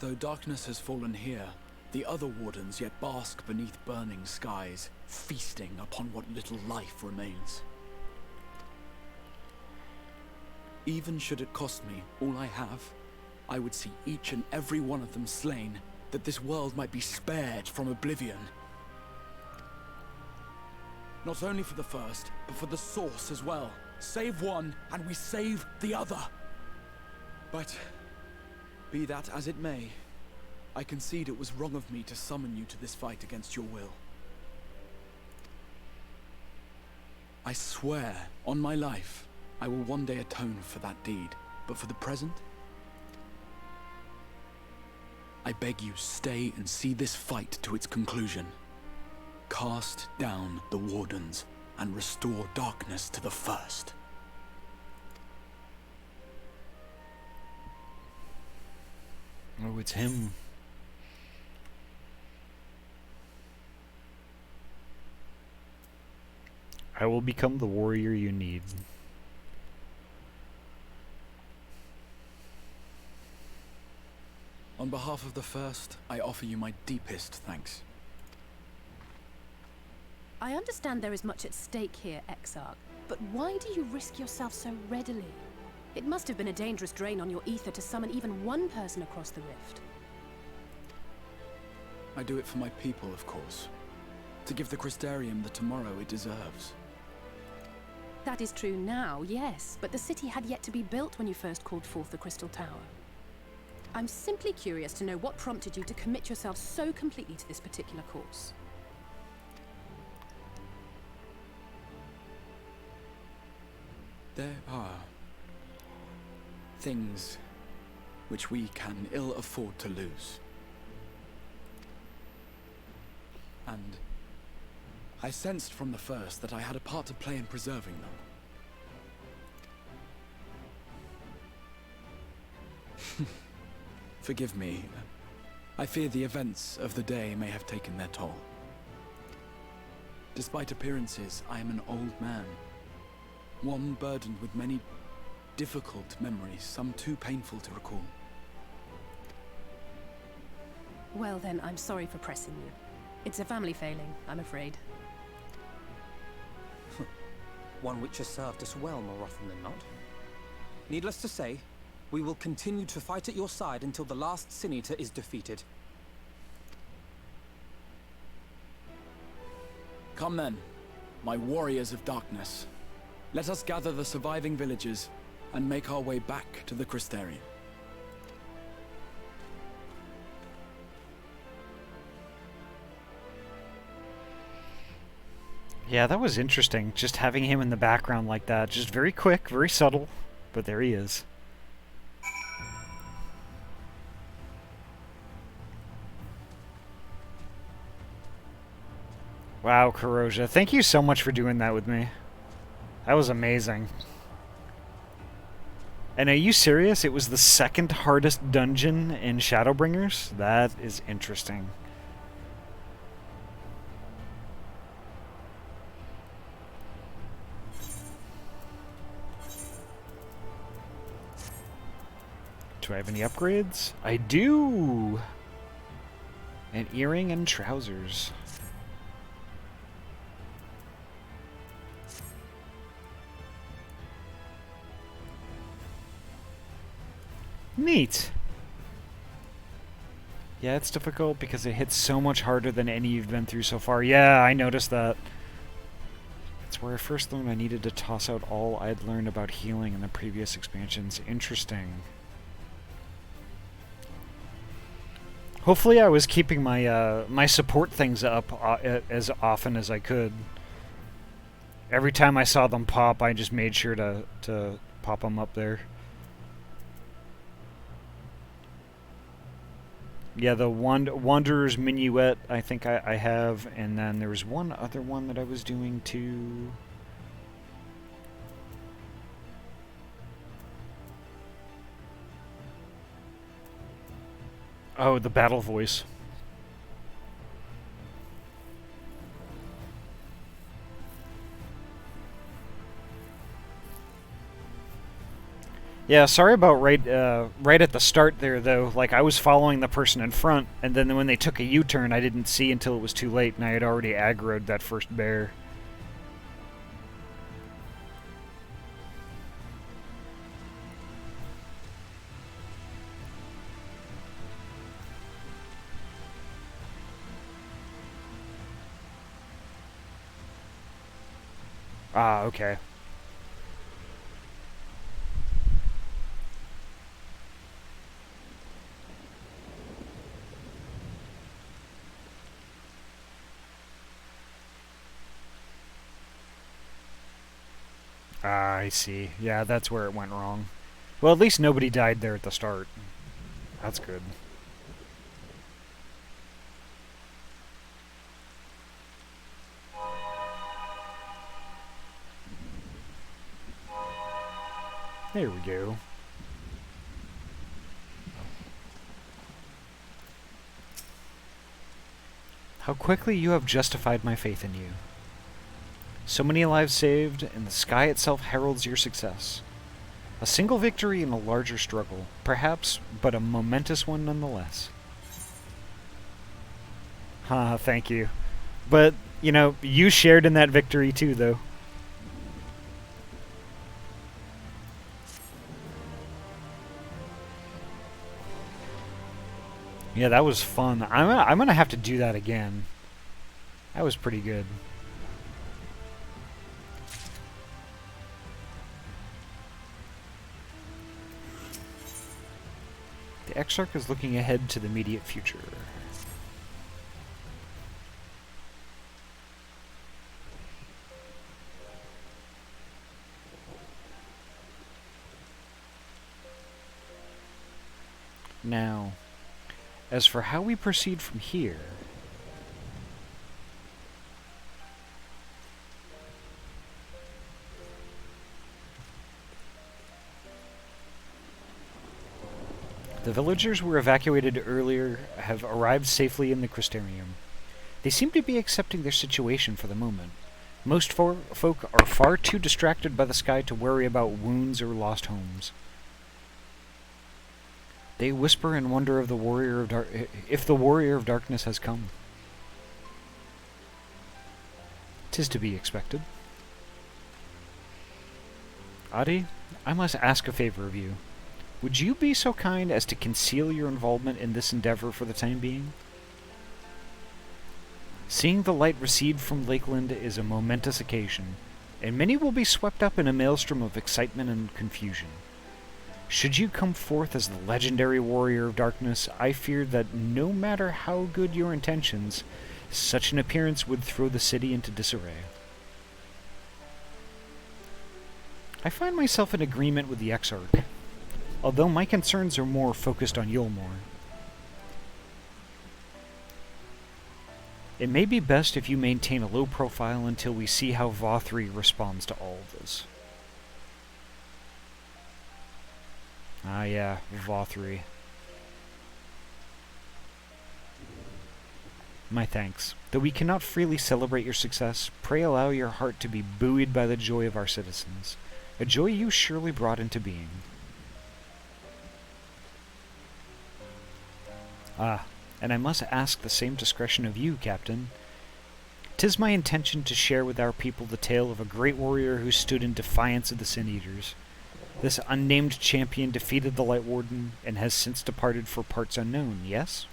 Though darkness has fallen here, the other wardens yet bask beneath burning skies, feasting upon what little life remains. Even should it cost me all I have, I would see each and every one of them slain, that this world might be spared from oblivion. Not only for the first, but for the source as well. Save one, and we save the other. But, be that as it may, I concede it was wrong of me to summon you to this fight against your will. I swear, on my life, I will one day atone for that deed, but for the present, I beg you stay and see this fight to its conclusion. Cast down the wardens and restore darkness to the first. Oh, it's him. I will become the warrior you need. On behalf of the first, I offer you my deepest thanks. I understand there is much at stake here, Exarch, but why do you risk yourself so readily? It must have been a dangerous drain on your ether to summon even one person across the rift. I do it for my people, of course. To give the Crystarium the tomorrow it deserves. That is true now, yes, but the city had yet to be built when you first called forth the Crystal Tower. I'm simply curious to know what prompted you to commit yourself so completely to this particular course. There are things which we can ill afford to lose. And I sensed from the first that I had a part to play in preserving them. Forgive me. I fear the events of the day may have taken their toll. Despite appearances, I am an old man. One burdened with many difficult memories, some too painful to recall. Well then, I'm sorry for pressing you. It's a family failing, I'm afraid. One which has served us well more often than not. Needless to say, we will continue to fight at your side until the last Sin Eater is defeated. Come then, my warriors of darkness. Let us gather the surviving villagers and make our way back to the Crystarium. Yeah, that was interesting. Just having him in the background like that. Just very quick, very subtle, but there he is. Wow, Corrosia. Thank you so much for doing that with me. That was amazing. And are you serious? It was the second hardest dungeon in Shadowbringers? That is interesting. Do I have any upgrades? I do! An earring and trousers. Neat! Yeah, it's difficult because it hits so much harder than any you've been through so far. Yeah, I noticed that. It's where I first learned I needed to toss out all I'd learned about healing in the previous expansions. Interesting. Hopefully I was keeping my my support things up as often as I could. Every time I saw them pop, I just made sure to pop them up there. Yeah, the Wanderer's Minuet I think I have, and then there was one other one that I was doing too. Oh, the battle voice. Yeah, sorry about right at the start there, though. Like, I was following the person in front, and then when they took a U-turn, I didn't see until it was too late, and I had already aggroed that first bear. Ah, okay. Ah, I see. Yeah, that's where it went wrong. Well, at least nobody died there at the start. That's good. There we go. How quickly you have justified my faith in you. So many lives saved, and the sky itself heralds your success. A single victory in a larger struggle, perhaps, but a momentous one nonetheless. Thank you. But, you know, you shared in that victory too, though. Yeah, that was fun. I'm gonna have to do that again. That was pretty good. The Exarch is looking ahead to the immediate future. Now, as for how we proceed from here... The villagers who were evacuated earlier have arrived safely in the Crystarium. They seem to be accepting their situation for the moment. Most folk are far too distracted by the sky to worry about wounds or lost homes. They whisper and wonder if the warrior of darkness has come. 'Tis to be expected. Ahty, I must ask a favor of you. Would you be so kind as to conceal your involvement in this endeavor for the time being? Seeing the light recede from Lakeland is a momentous occasion, and many will be swept up in a maelstrom of excitement and confusion. Should you come forth as the legendary warrior of darkness, I fear that no matter how good your intentions, such an appearance would throw the city into disarray. I find myself in agreement with the Exarch, although my concerns are more focused on Yulmore. It may be best if you maintain a low profile until we see how Vothri responds to all of this. Ah yeah, Vothri. My thanks. Though we cannot freely celebrate your success, pray allow your heart to be buoyed by the joy of our citizens, a joy you surely brought into being. Ah, and I must ask the same discretion of you, Captain. 'Tis my intention to share with our people the tale of a great warrior who stood in defiance of the Sin Eaters. This unnamed champion defeated the Light Warden and has since departed for parts unknown, yes?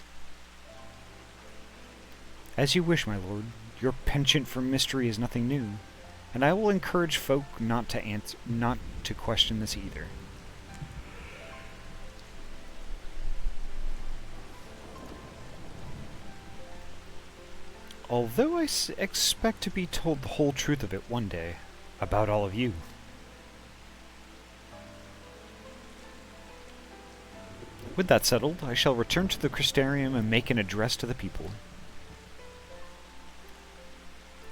As you wish, my lord. Your penchant for mystery is nothing new, and I will encourage folk not to question this either. Although I expect to be told the whole truth of it one day, about all of you. With that settled, I shall return to the Crystarium and make an address to the people.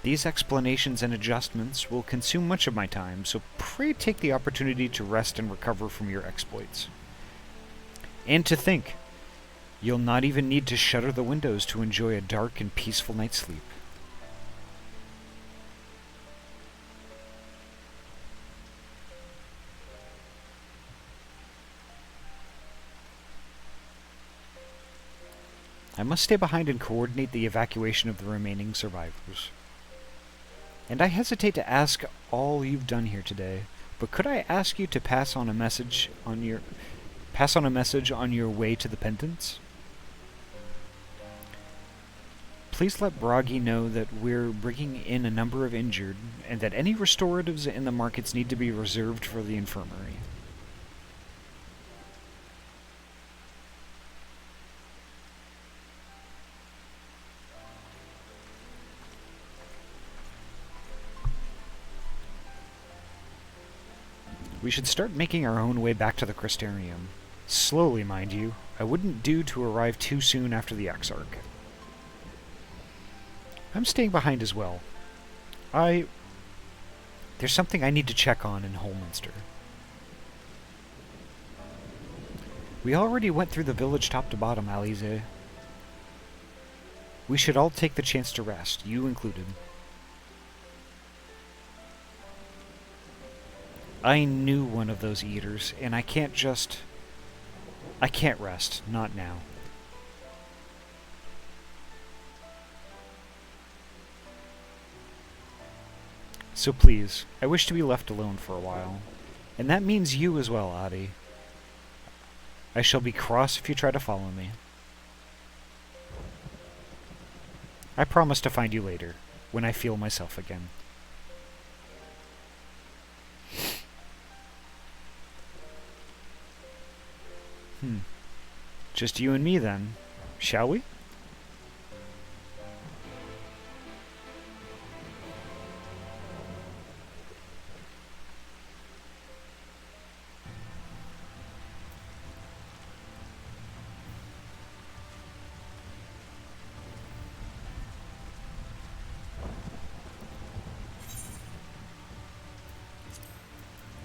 These explanations and adjustments will consume much of my time, so pray take the opportunity to rest and recover from your exploits. And to think, you'll not even need to shutter the windows to enjoy a dark and peaceful night's sleep. I must stay behind and coordinate the evacuation of the remaining survivors. And I hesitate to ask all you've done here today, but could I ask you to pass on a message on your way to the Pendants? Please let Bragi know that we're bringing in a number of injured, and that any restoratives in the markets need to be reserved for the infirmary. We should start making our own way back to the Crystarium. Slowly, mind you. I wouldn't do to arrive too soon after the Exarch. I'm staying behind as well. There's something I need to check on in Holminster. We already went through the village top to bottom, Alize. We should all take the chance to rest, you included. I knew one of those eaters, and I can't rest, not now. So please, I wish to be left alone for a while. And that means you as well, Ahty. I shall be cross if you try to follow me. I promise to find you later, when I feel myself again. Just you and me then, shall we?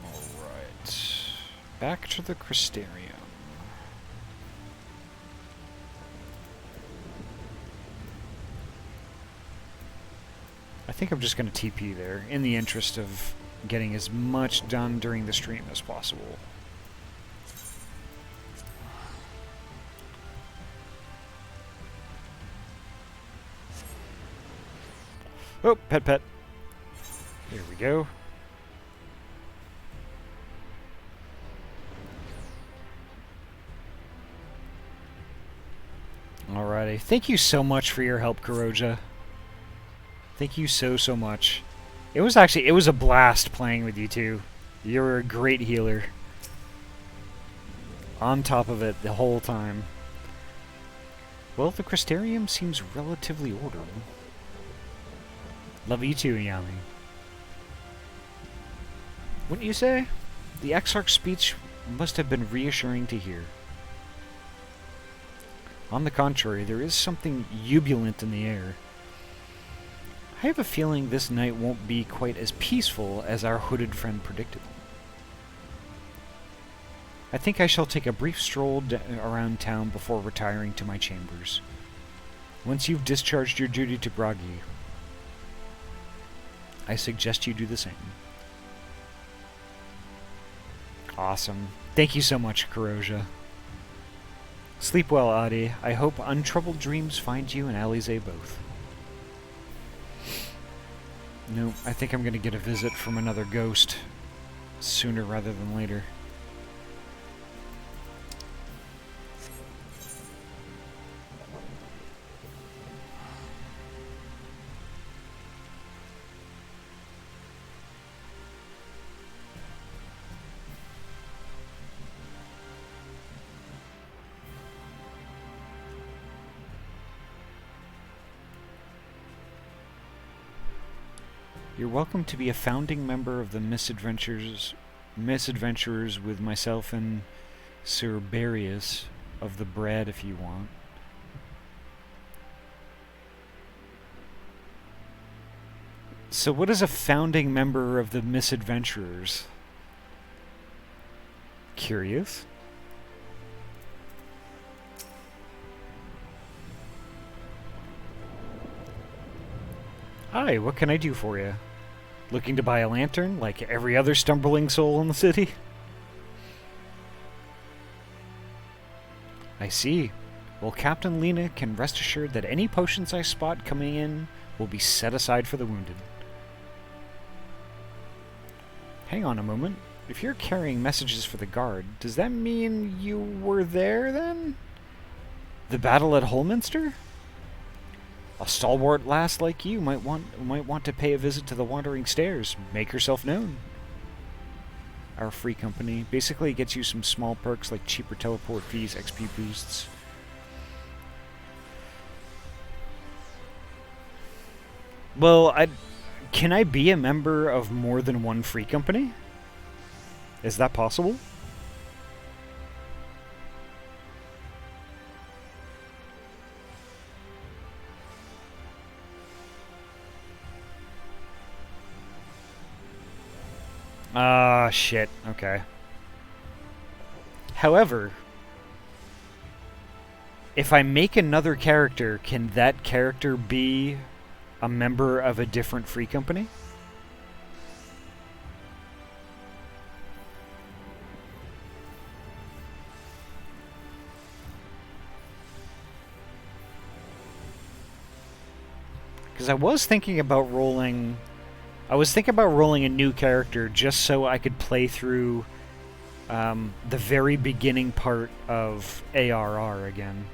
Alright. Back to the Crystarium. I think I'm just going to TP there, in the interest of getting as much done during the stream as possible. Oh, pet. There we go. Alrighty. Thank you so much for your help, Kuroja. Thank you so much. It was a blast playing with you two. You're a great healer. On top of it the whole time. Well, the Crystarium seems relatively ordered. Love you too, Yami. Wouldn't you say? The Exarch's speech must have been reassuring to hear. On the contrary, there is something jubilant in the air. I have a feeling this night won't be quite as peaceful as our hooded friend predicted. I think I shall take a brief stroll around town before retiring to my chambers. Once you've discharged your duty to Bragi, I suggest you do the same. Awesome. Thank you so much, Kuroja. Sleep well, Ahty. I hope untroubled dreams find you and Alize both. Nope, I think I'm gonna get a visit from another ghost sooner rather than later. You're welcome to be a founding member of the Misadventurers with myself and Sir Barius of the Bread if you want. So what is a founding member of the Misadventurers? Curious. Hi, what can I do for you? Looking to buy a lantern, like every other stumbling soul in the city? I see. Well, Captain Lena can rest assured that any potions I spot coming in will be set aside for the wounded. Hang on a moment. If you're carrying messages for the guard, does that mean you were there, then? The battle at Holminster? A stalwart lass like you might want to pay a visit to the Wandering Stairs. Make yourself known. Our free company basically gets you some small perks like cheaper teleport fees, XP boosts. Well, can I be a member of more than one free company? Is that possible? Ah, shit. Okay. However, if I make another character, can that character be a member of a different free company? Because I was thinking about rolling a new character just so I could play through the very beginning part of ARR again.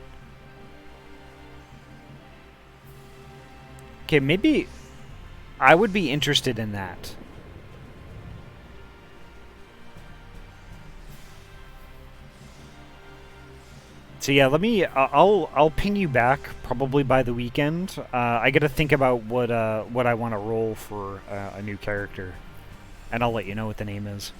Okay, maybe I would be interested in that. So yeah, I'll ping you back probably by the weekend. I got to think about what I want to roll for a new character, and I'll let you know what the name is.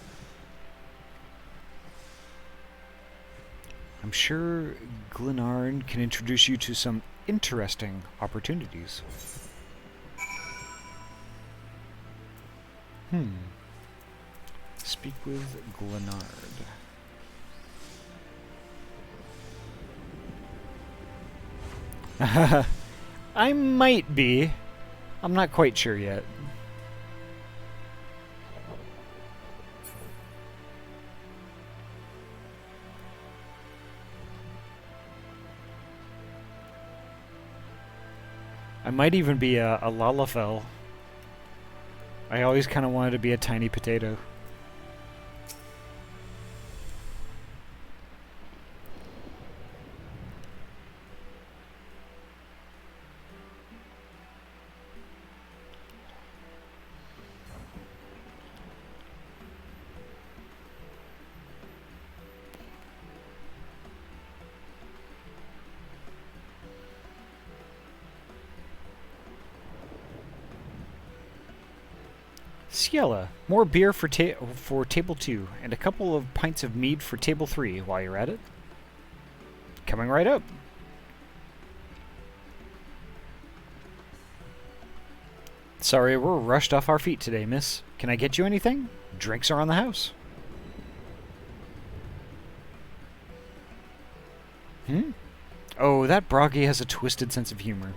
I'm sure Glenarn can introduce you to some interesting opportunities. Speak with Glenard. I might be. I'm not quite sure yet. I might even be a Lalafell. I always kind of wanted to be a tiny potato. Ciela, more beer for table 2, and a couple of pints of mead for table 3 while you're at it. Coming right up. Sorry, we're rushed off our feet today, miss. Can I get you anything? Drinks are on the house. Oh, that Bragi has a twisted sense of humor.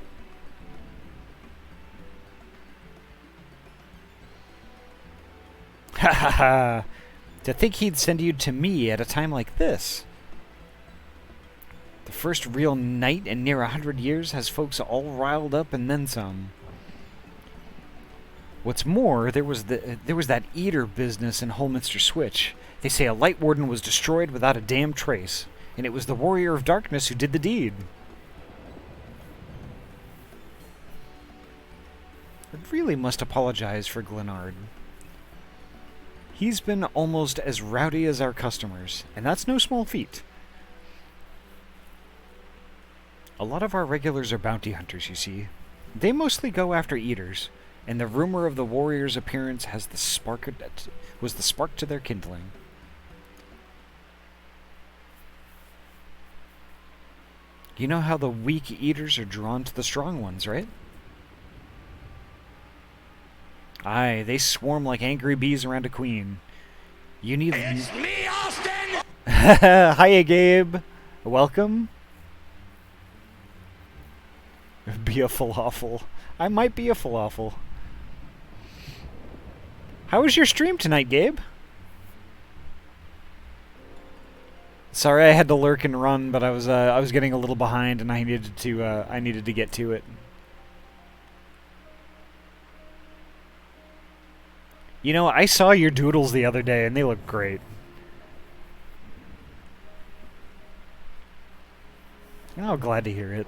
Ha ha ha! To think he'd send you to me at a time like this. The first real night in near 100 years has folks all riled up and then some. What's more, there was that eater business in Holminster Switch. They say a Light Warden was destroyed without a damn trace, and it was the Warrior of Darkness who did the deed. I really must apologize for Glenard. He's been almost as rowdy as our customers, and that's no small feat. A lot of our regulars are bounty hunters, you see. They mostly go after eaters, and the rumor of the warrior's appearance was the spark to their kindling. You know how the weak eaters are drawn to the strong ones, right? Aye, they swarm like angry bees around a queen. You need... It's me, Austin! Hiya, Gabe. Welcome. Be a falafel. I might be a falafel. How was your stream tonight, Gabe? Sorry, I had to lurk and run, but I was getting a little behind, and I needed to get to it. You know, I saw your doodles the other day, and they look great. Oh, glad to hear it.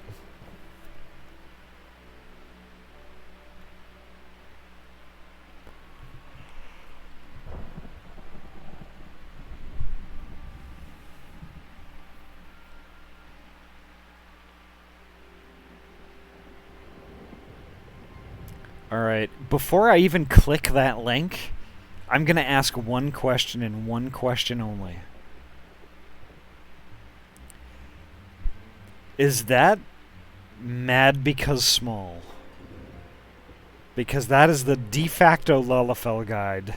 Alright, before I even click that link, I'm going to ask one question and one question only. Is that mad because small? Because that is the de facto Lalafell guide.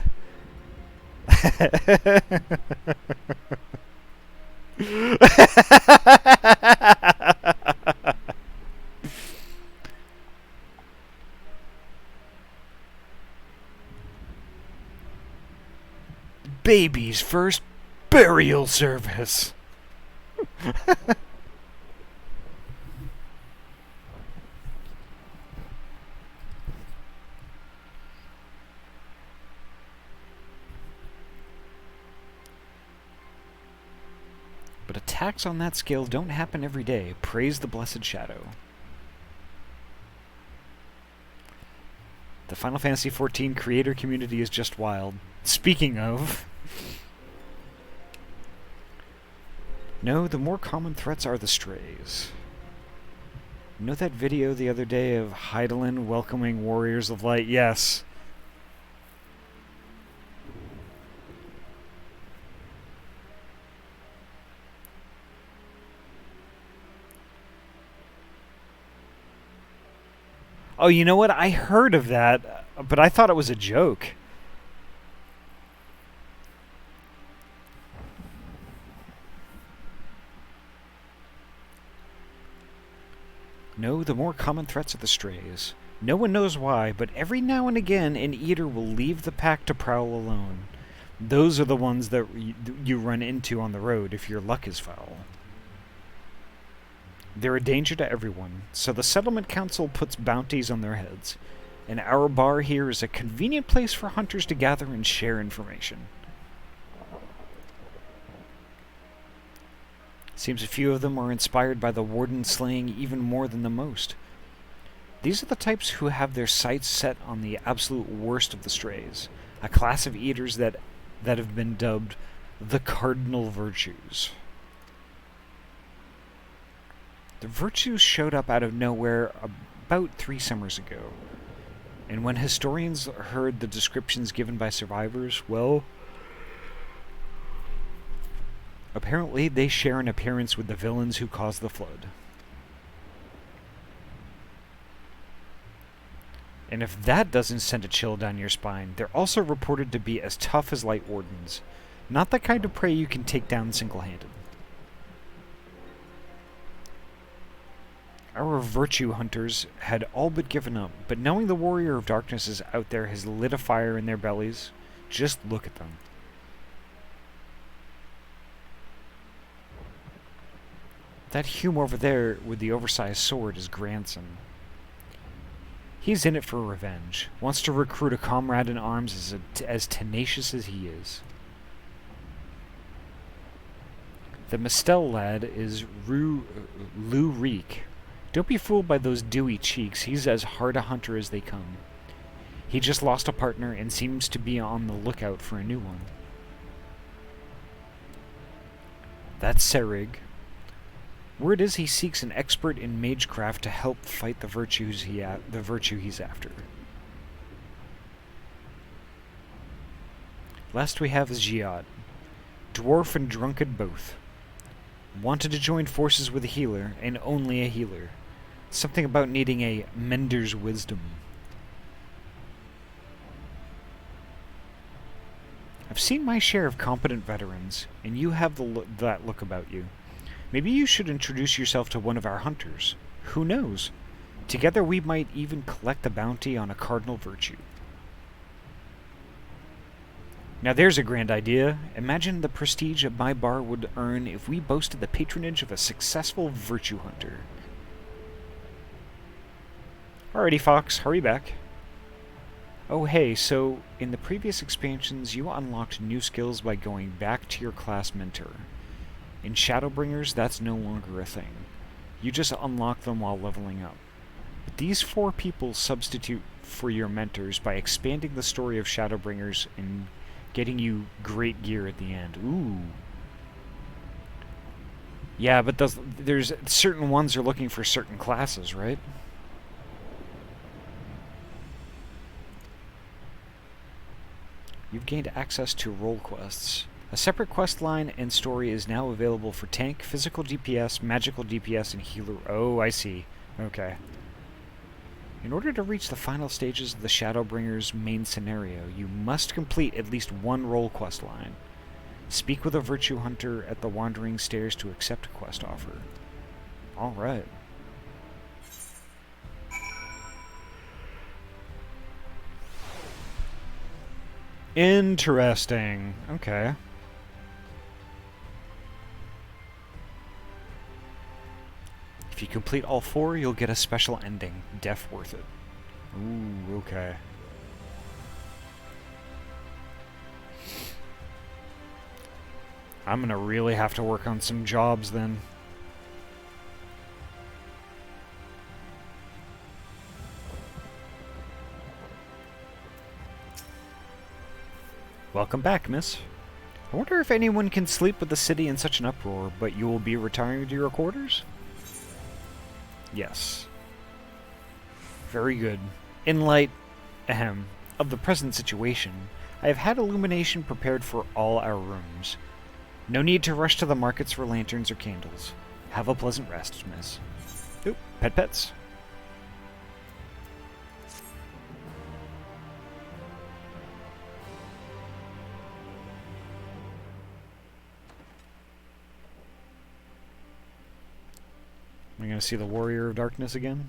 Baby's first burial service. But attacks on that scale don't happen every day. Praise the blessed shadow. The Final Fantasy XIV creator community is just wild. Speaking of... No, the more common threats are the strays. You know that video the other day of Hydaelyn welcoming Warriors of Light? Yes. Oh, you know what? I heard of that, but I thought it was a joke. No, the more common threats are the strays. No one knows why, but every now and again an eater will leave the pack to prowl alone. Those are the ones that you run into on the road if your luck is foul. They're a danger to everyone, so the Settlement Council puts bounties on their heads, and our bar here is a convenient place for hunters to gather and share information. Seems a few of them are inspired by the Warden slaying even more than the most. These are the types who have their sights set on the absolute worst of the strays, a class of eaters that have been dubbed the Cardinal Virtues. The Virtues showed up out of nowhere about 3 summers ago, and when historians heard the descriptions given by survivors, well, apparently they share an appearance with the villains who caused the flood. And if that doesn't send a chill down your spine, they're also reported to be as tough as Light Wardens. Not the kind of prey you can take down single-handed. Our virtue hunters had all but given up, but knowing the Warrior of Darkness is out there has lit a fire in their bellies. Just look at them. That Hume over there with the oversized sword is Grandson. He's in it for revenge. Wants to recruit a comrade in arms as tenacious as he is. The Mistel lad is Lou Reek. Don't be fooled by those dewy cheeks. He's as hard a hunter as they come. He just lost a partner and seems to be on the lookout for a new one. That's Serig. Word is he seeks an expert in magecraft to help fight the virtue he's after. Last we have is Giad. Dwarf and drunkard both. Wanted to join forces with a healer, and only a healer. Something about needing a mender's wisdom. I've seen my share of competent veterans, and you have that look about you. Maybe you should introduce yourself to one of our hunters. Who knows? Together we might even collect a bounty on a cardinal virtue. Now there's a grand idea. Imagine the prestige my bar would earn if we boasted the patronage of a successful virtue hunter. Alrighty, Fox, hurry back. Oh hey, so in the previous expansions you unlocked new skills by going back to your class mentor. In Shadowbringers, that's no longer a thing. You just unlock them while leveling up. But these 4 people substitute for your mentors by expanding the story of Shadowbringers and getting you great gear at the end. Ooh. Yeah, but there's certain ones are looking for certain classes, right? You've gained access to role quests. A separate quest line and story is now available for tank, physical DPS, magical DPS, and healer. Oh, I see. Okay. In order to reach the final stages of the Shadowbringers main scenario, you must complete at least one role quest line. Speak with a virtue hunter at the Wandering Stairs to accept a quest offer. Alright. Interesting. Okay. If you complete all 4, you'll get a special ending. Def worth it. Ooh, okay. I'm gonna really have to work on some jobs then. Welcome back, miss. I wonder if anyone can sleep with the city in such an uproar, but you will be retiring to your quarters? Yes. Very good. In light, of the present situation, I have had illumination prepared for all our rooms. No need to rush to the markets for lanterns or candles. Have a pleasant rest, miss. Oop, pets. Am I going to see the Warrior of Darkness again?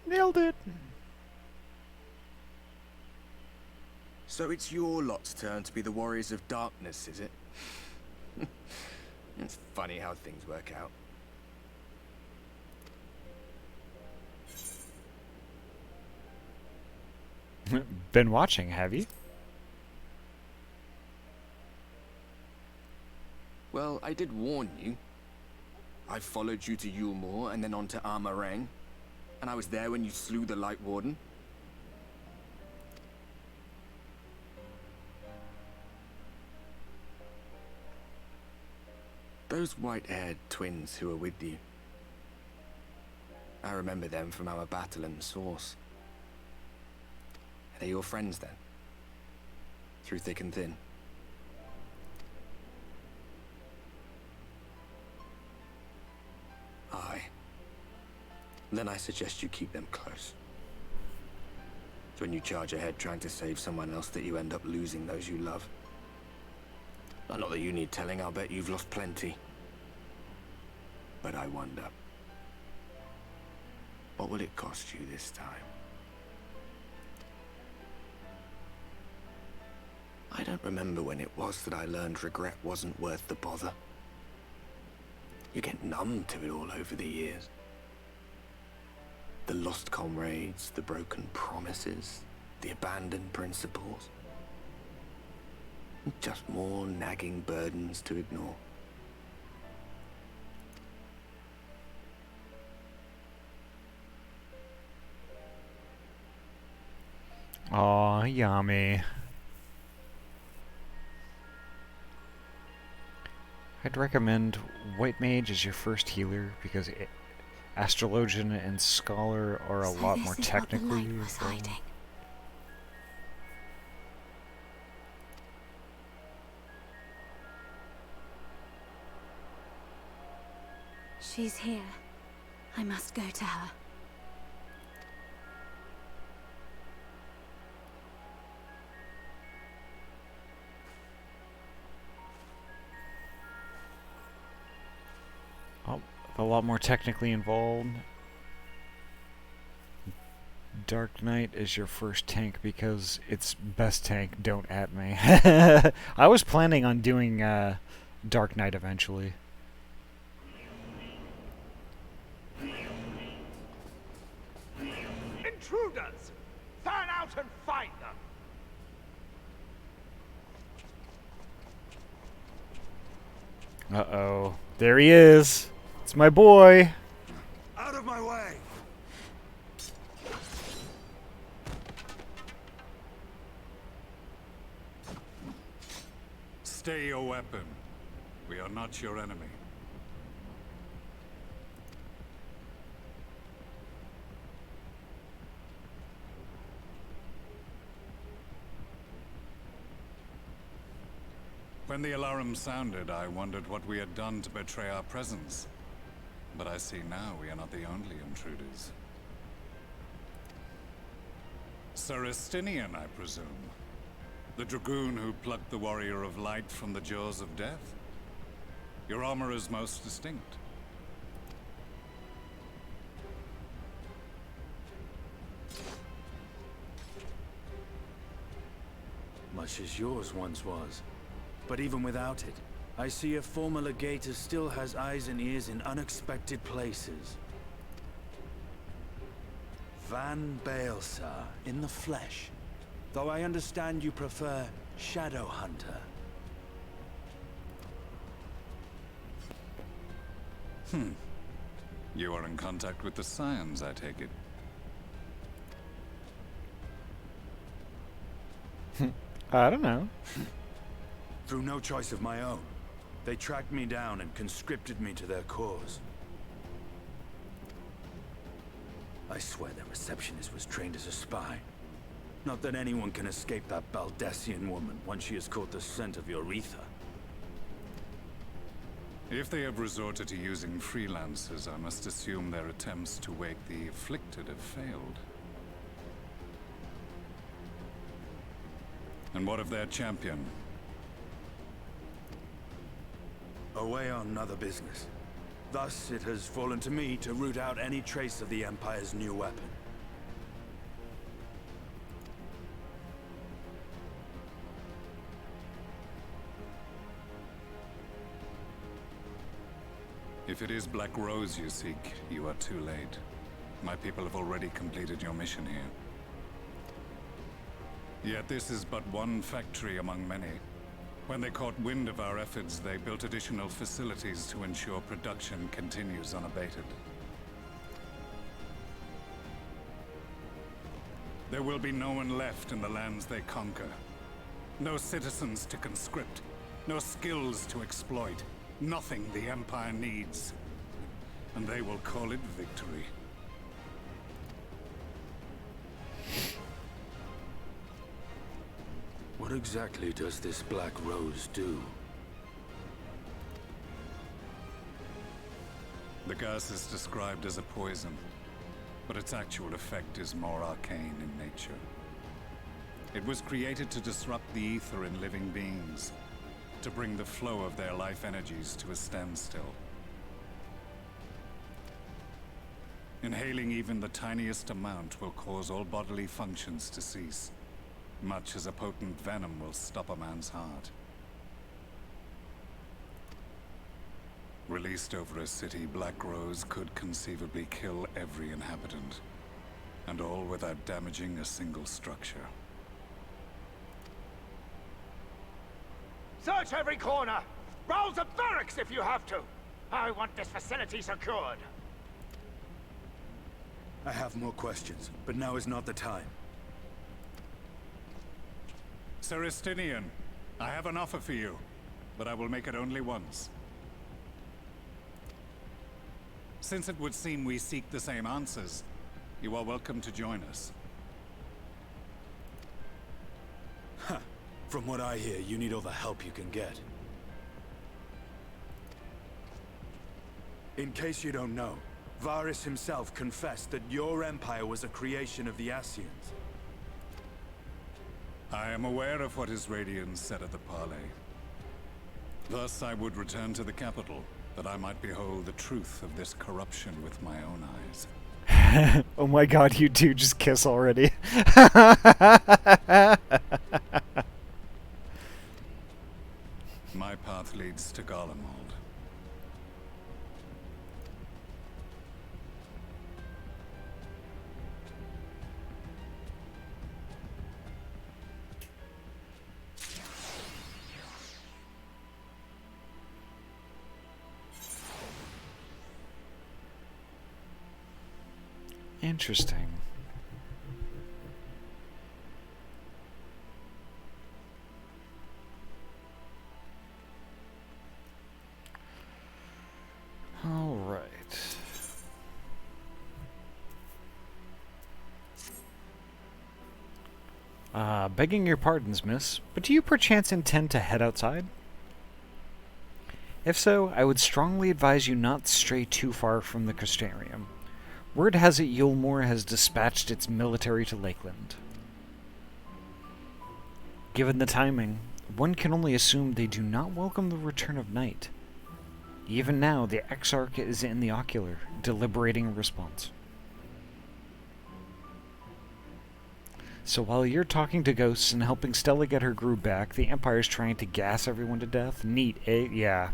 Nailed it! So it's your lot's turn to be the Warriors of Darkness, is it? It's funny how things work out. Been watching, have you? Well, I did warn you. I followed you to Yulmore and then on to Armarang. And I was there when you slew the Light Warden. Those white-haired twins who were with you. I remember them from our battle in the Source. Are they your friends then? Through thick and thin? Aye. then I suggest you keep them close. It's when you charge ahead trying to save someone else that you end up losing those you love. Not that you need telling, I'll bet you've lost plenty. But I wonder, what will it cost you this time? I don't remember when it was that I learned regret wasn't worth the bother. You get numb to it all over the years. The lost comrades, the broken promises, the abandoned principles. Just more nagging burdens to ignore. Aw, yummy. I'd recommend White Mage as your first healer because Astrologian and Scholar are a lot more technically involved. She's here. I must go to her. Oh, a lot more technically involved. Dark Knight is your first tank because it's best tank, don't at me. I was planning on doing Dark Knight eventually. Intruders! Fan out and find them! Uh-oh. There he is! It's my boy! Out of my way! Stay your weapon. We are not your enemy. When the alarm sounded, I wondered what we had done to betray our presence. But I see now we are not the only intruders. Sir Estinian, I presume. The dragoon who plucked the Warrior of Light from the jaws of death. Your armor is most distinct. Much as yours once was. But even without it, I see a former legator still has eyes and ears in unexpected places. Van Baelsar, in the flesh. Though I understand you prefer Shadow Hunter. You are in contact with the Scions, I take it. I don't know. Through no choice of my own, they tracked me down and conscripted me to their cause. I swear their receptionist was trained as a spy. Not that anyone can escape that Baldessian woman once she has caught the scent of your ether. If they have resorted to using freelancers, I must assume their attempts to wake the afflicted have failed. And what of their champion? Away on other business. Thus, it has fallen to me to root out any trace of the Empire's new weapon. If it is Black Rose you seek, you are too late. My people have already completed your mission here. Yet this is but one factory among many. When they caught wind of our efforts, they built additional facilities to ensure production continues unabated. There will be no one left in the lands they conquer. No citizens to conscript. No skills to exploit. Nothing the Empire needs. And they will call it victory. What exactly does this Black Rose do? The gas is described as a poison. but its actual effect is more arcane in nature. It was created to disrupt the ether in living beings, to bring the flow of their life energies to a standstill. Inhaling even the tiniest amount will cause all bodily functions to cease, much as a potent venom will stop a man's heart. Released over a city, Black Rose could conceivably kill every inhabitant, and all without damaging a single structure. Search every corner! Rouse the barracks if you have to! I want this facility secured! I have more questions, but now is not the time. Sir Estinian, I have an offer for you, but I will make it only once. Since it would seem we seek the same answers, you are welcome to join us. Huh. From what I hear, you need all the help you can get. In case you don't know, Varys himself confessed that your empire was a creation of the Ascians. I am aware of what his Radiance said at the parley. Thus I would return to the capital, that I might behold the truth of this corruption with my own eyes. Oh my god, you two just kiss already. My path leads to Garlemald. Interesting. All right. Begging your pardons, miss, but do you perchance intend to head outside? If so, I would strongly advise you not stray too far from the Crystarium. Word has it Yulmore has dispatched its military to Lakeland. Given the timing, one can only assume they do not welcome the return of night. Even now, the Exarch is in the Ocular, deliberating a response. So while you're talking to ghosts and helping Stella get her groove back, the Empire's trying to gas everyone to death? Neat, eh? Yeah.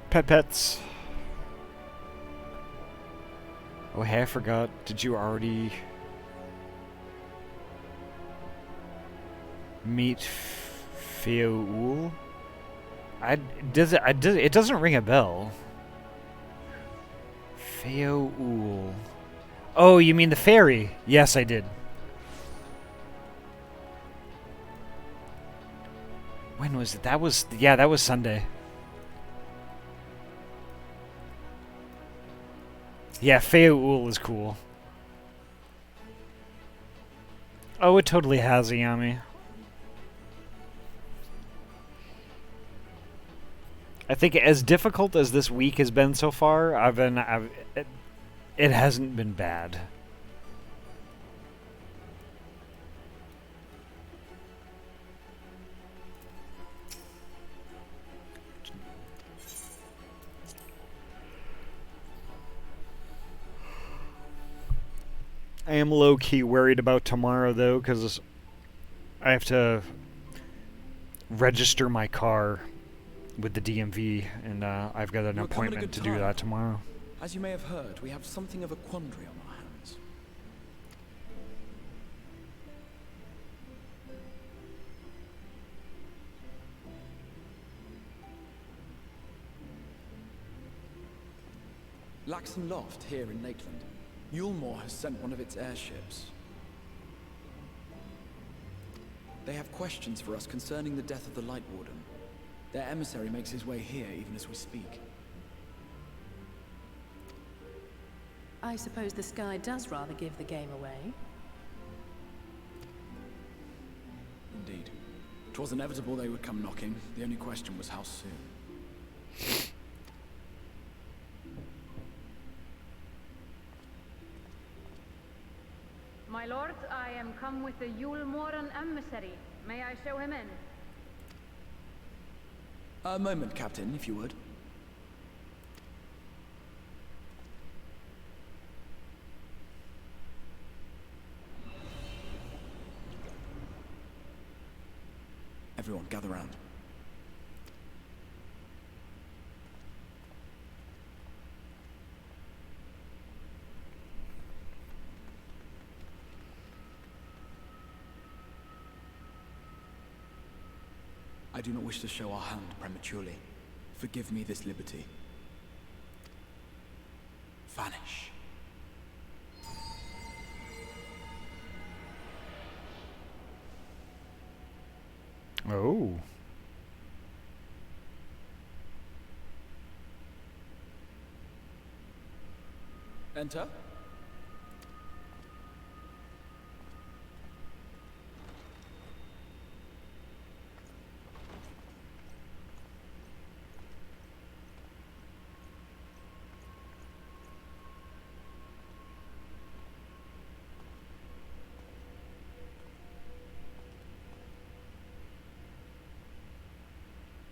Pets. Oh, hey, I forgot. Did you already meet Feoul? It doesn't ring a bell. Feoul. Oh, you mean the fairy? Yes, I did. When was it? That was Sunday. Yeah, Feoul is cool. Oh, it totally has Yami. I think as difficult as this week has been so far, it hasn't been bad. I am low-key worried about tomorrow, though, because I have to register my car with the DMV, and I've got an appointment to do that tomorrow. As you may have heard, we have something of a quandary on our hands. Laxon Loft here in Lakeland. Yulmore has sent one of its airships. They have questions for us concerning the death of the Light Warden. Their emissary makes his way here even as we speak. I suppose the sky does rather give the game away. Indeed. 'Twas inevitable they would come knocking. The only question was how soon. My lord, I am come with the Yulmoran emissary. May I show him in? A moment, Captain, if you would. Everyone, gather round. I do not wish to show our hand prematurely. Forgive me this liberty. Vanish. Oh. Enter.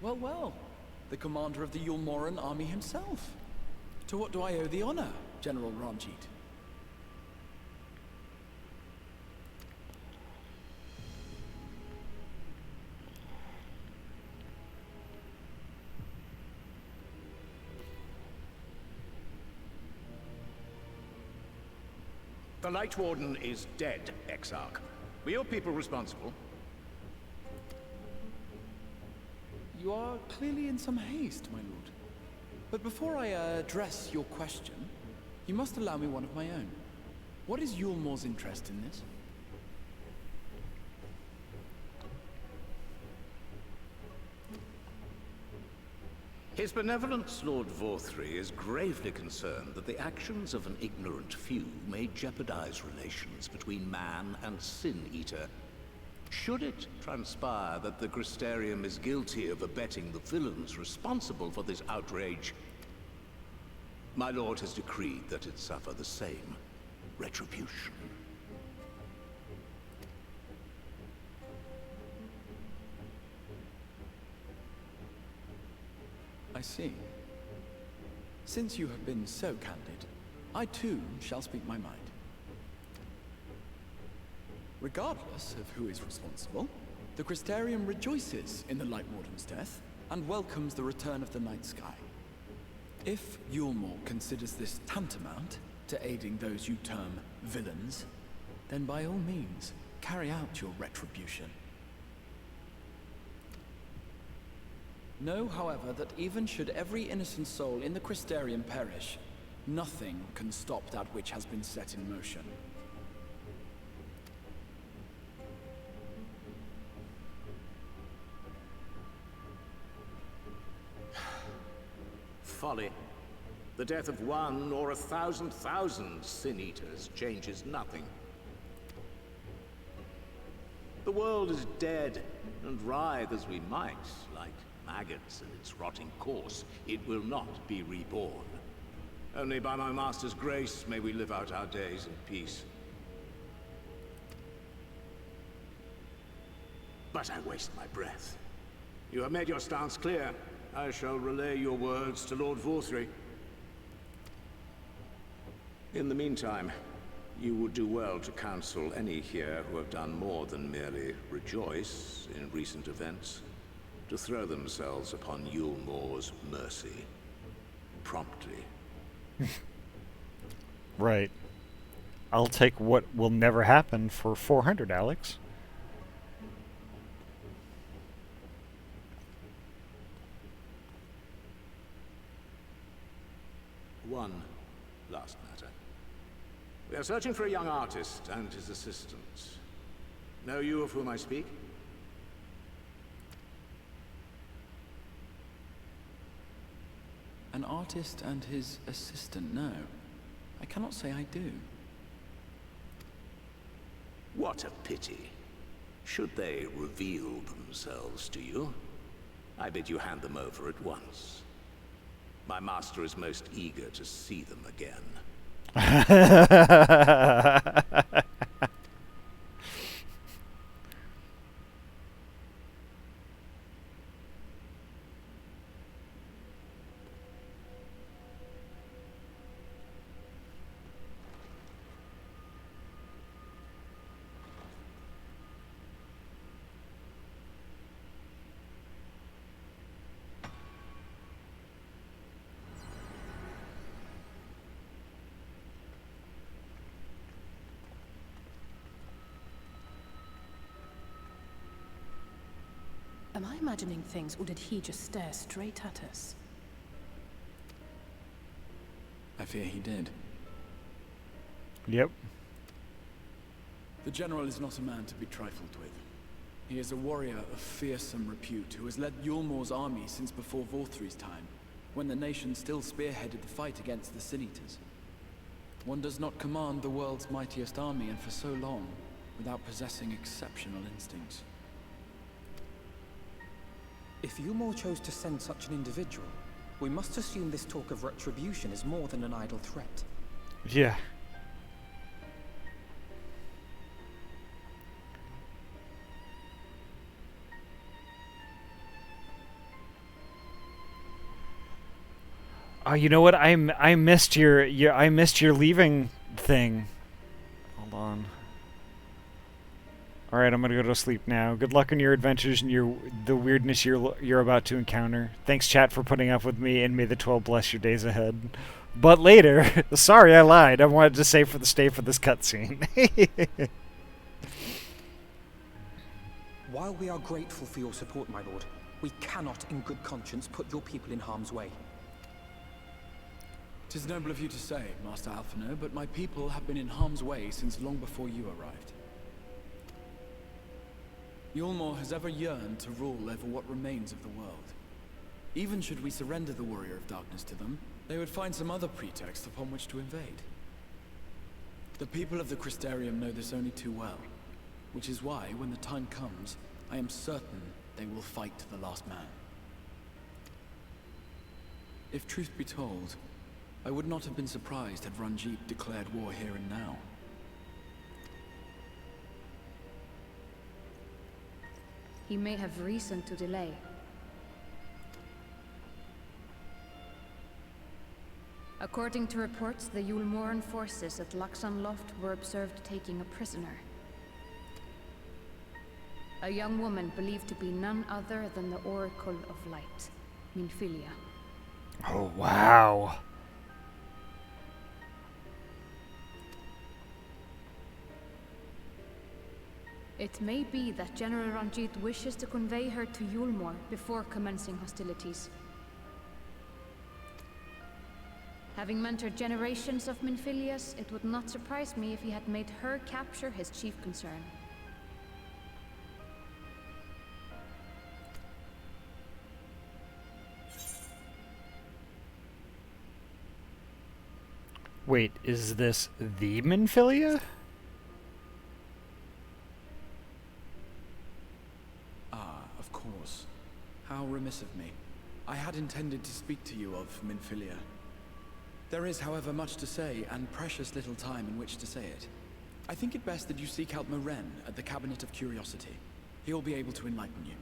Well, well. The commander of the Yulmoran army himself. To what do I owe the honor, General Ranjit? The Light Warden is dead, Exarch. Were your people responsible? You are clearly in some haste, my lord. But before I address your question, you must allow me one of my own. What is Yulmore's interest in this? His Benevolence, Lord Vorthry, is gravely concerned that the actions of an ignorant few may jeopardize relations between man and Sin-Eater. Should it transpire that the Crystarium is guilty of abetting the villains responsible for this outrage, my lord has decreed that it suffer the same retribution. I see. Since you have been so candid, I too shall speak my mind. Regardless of who is responsible, the Crystarium rejoices in the Light Warden's death and welcomes the return of the night sky. If Yulmore considers this tantamount to aiding those you term villains, then by all means, carry out your retribution. Know, however, that even should every innocent soul in the Crystarium perish, nothing can stop that which has been set in motion. Folly. The death of one or 1,000,000 Sin-Eaters changes nothing. The world is dead, and writhe as we might, like maggots in its rotting course, it will not be reborn. Only by my master's grace may we live out our days in peace. But I waste my breath. You have made your stance clear. I shall relay your words to Lord Vorthry. In the meantime, you would do well to counsel any here who have done more than merely rejoice in recent events, to throw themselves upon Yulmore's mercy. Promptly. Right. I'll take what will never happen for 400, Alex. One last matter. We are searching for a young artist and his assistants. Know you of whom I speak? An artist and his assistant, no. I cannot say I do. What a pity. Should they reveal themselves to you, I bid you hand them over at once. My master is most eager to see them again. Am I imagining things, or did he just stare straight at us? I fear he did. Yep. The General is not a man to be trifled with. He is a warrior of fearsome repute who has led Yulmor's army since before Vorthry's time, when the nation still spearheaded the fight against the Sin-Eaters. One does not command the world's mightiest army, and for so long, without possessing exceptional instincts. If Yulmor chose to send such an individual, we must assume this talk of retribution is more than an idle threat. Yeah. Oh, you know what? I missed your leaving thing. Hold on. All right, I'm gonna go to sleep now. Good luck in your adventures and the weirdness you're about to encounter. Thanks, chat, for putting up with me, and may the 12 bless your days ahead. But later, sorry, I lied. I wanted to stay for this cutscene. While we are grateful for your support, my lord, we cannot, in good conscience, put your people in harm's way. 'Tis noble of you to say, Master Alphino, but my people have been in harm's way since long before you arrived. Yulmor has ever yearned to rule over what remains of the world. Even should we surrender the Warrior of Darkness to them, they would find some other pretext upon which to invade. The people of the Crystarium know this only too well, which is why, when the time comes, I am certain they will fight to the last man. If truth be told, I would not have been surprised had Ranjit declared war here and now. He may have reason to delay. According to reports, the Yulmoran forces at Laxan Loft were observed taking a prisoner. A young woman believed to be none other than the Oracle of Light, Minfilia. Oh, wow. It may be that General Ranjit wishes to convey her to Yulmor before commencing hostilities. Having mentored generations of Minfilias, it would not surprise me if he had made her capture his chief concern. Wait, is this the Minfilia? Of course. How remiss of me. I had intended to speak to you of Minfilia. There is, however, much to say, and precious little time in which to say it. I think it best that you seek out Moren at the Cabinet of Curiosity. He'll be able to enlighten you.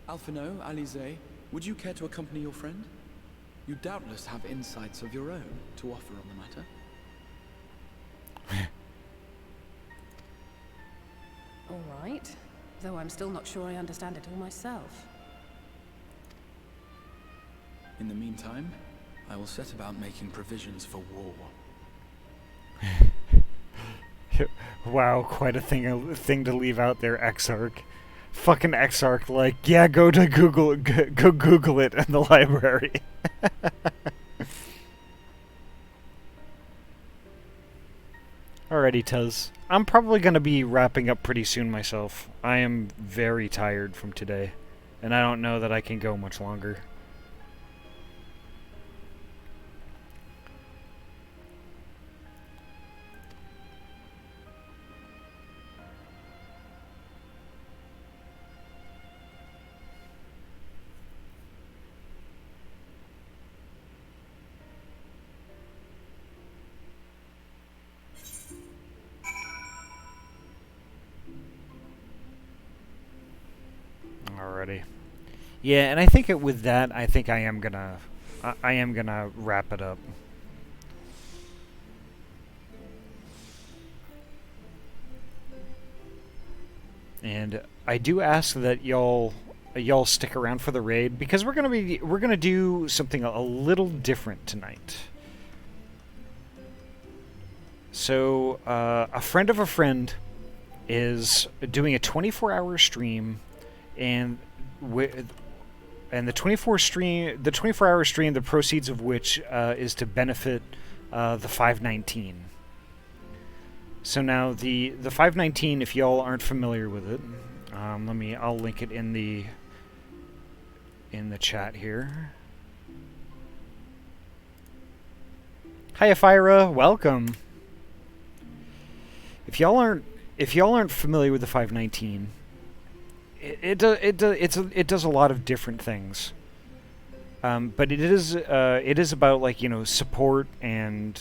Alphino, Alize, would you care to accompany your friend? You doubtless have insights of your own to offer on the matter. All right. Though I'm still not sure I understand it all myself. In the meantime, I will set about making provisions for war. Wow, quite a thing to leave out there, Exarch. Fucking Exarch, like, yeah, go to Google, go Google it in the library. Alrighty, Tuz. I'm probably going to be wrapping up pretty soon myself. I am very tired from today, and I don't know that I can go much longer. Alrighty. Yeah, and I think with that, I think I am gonna wrap it up. And I do ask that y'all stick around for the raid because we're gonna do something a little different tonight. So a friend of a friend is doing a 24-hour stream, and the 24-hour stream, the proceeds of which is to benefit the 519. So now the 519, if y'all aren't familiar with it, I'll link it in the chat here. Hi, Afira, welcome. If y'all aren't familiar with the 519, it does a lot of different things. But it is about, like, support and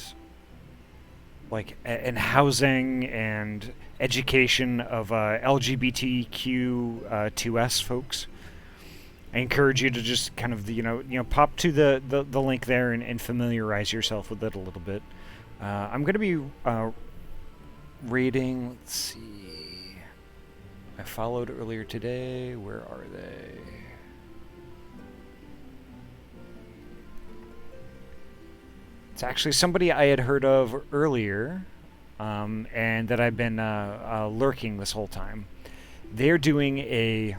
and housing and education of LGBTQ 2S folks. I encourage you to just kind of pop to the link there and familiarize yourself with it a little bit. I'm going to be raiding. Let's see. I followed earlier today. Where are they? It's actually somebody I had heard of earlier, and that I've been lurking this whole time. They're doing a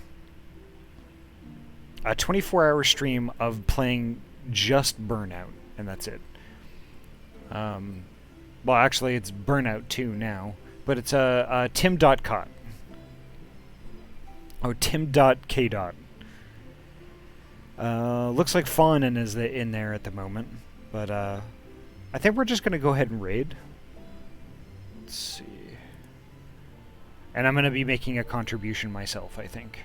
24-hour stream of playing just Burnout, and that's it. Well, actually, it's Burnout 2 now, but it's Tim.cot. Oh, Tim.k. Looks like Fawnin is in there at the moment, but I think we're just going to go ahead and raid. Let's see. And I'm going to be making a contribution myself, I think.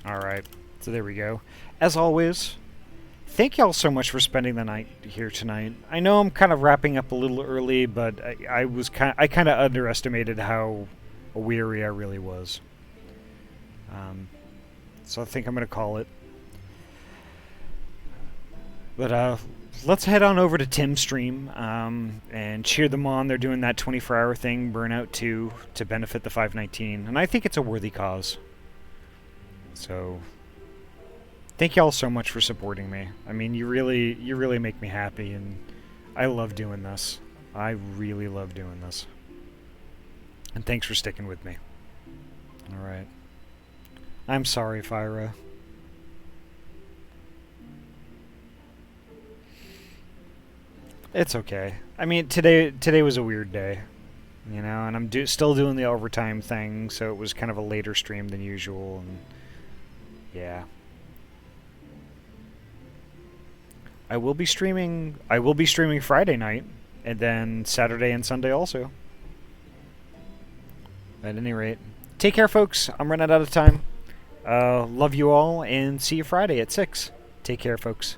Alright, so there we go. As always, thank y'all so much for spending the night here tonight. I know I'm kind of wrapping up a little early, but I kind of underestimated how weary I really was. So I think I'm going to call it. But let's head on over to Tim's stream and cheer them on. They're doing that 24-hour thing, Burnout 2, to benefit the 519, and I think it's a worthy cause. So, thank y'all so much for supporting me. I mean, you really make me happy, and I love doing this. I really love doing this. And thanks for sticking with me. Alright. I'm sorry, Fyra. It's okay. I mean, today was a weird day. And I'm still doing the overtime thing, so it was kind of a later stream than usual, and yeah. I will be streaming Friday night, and then Saturday and Sunday also. At any rate, take care, folks. I'm running out of time. Love you all, and see you Friday at 6. Take care, folks.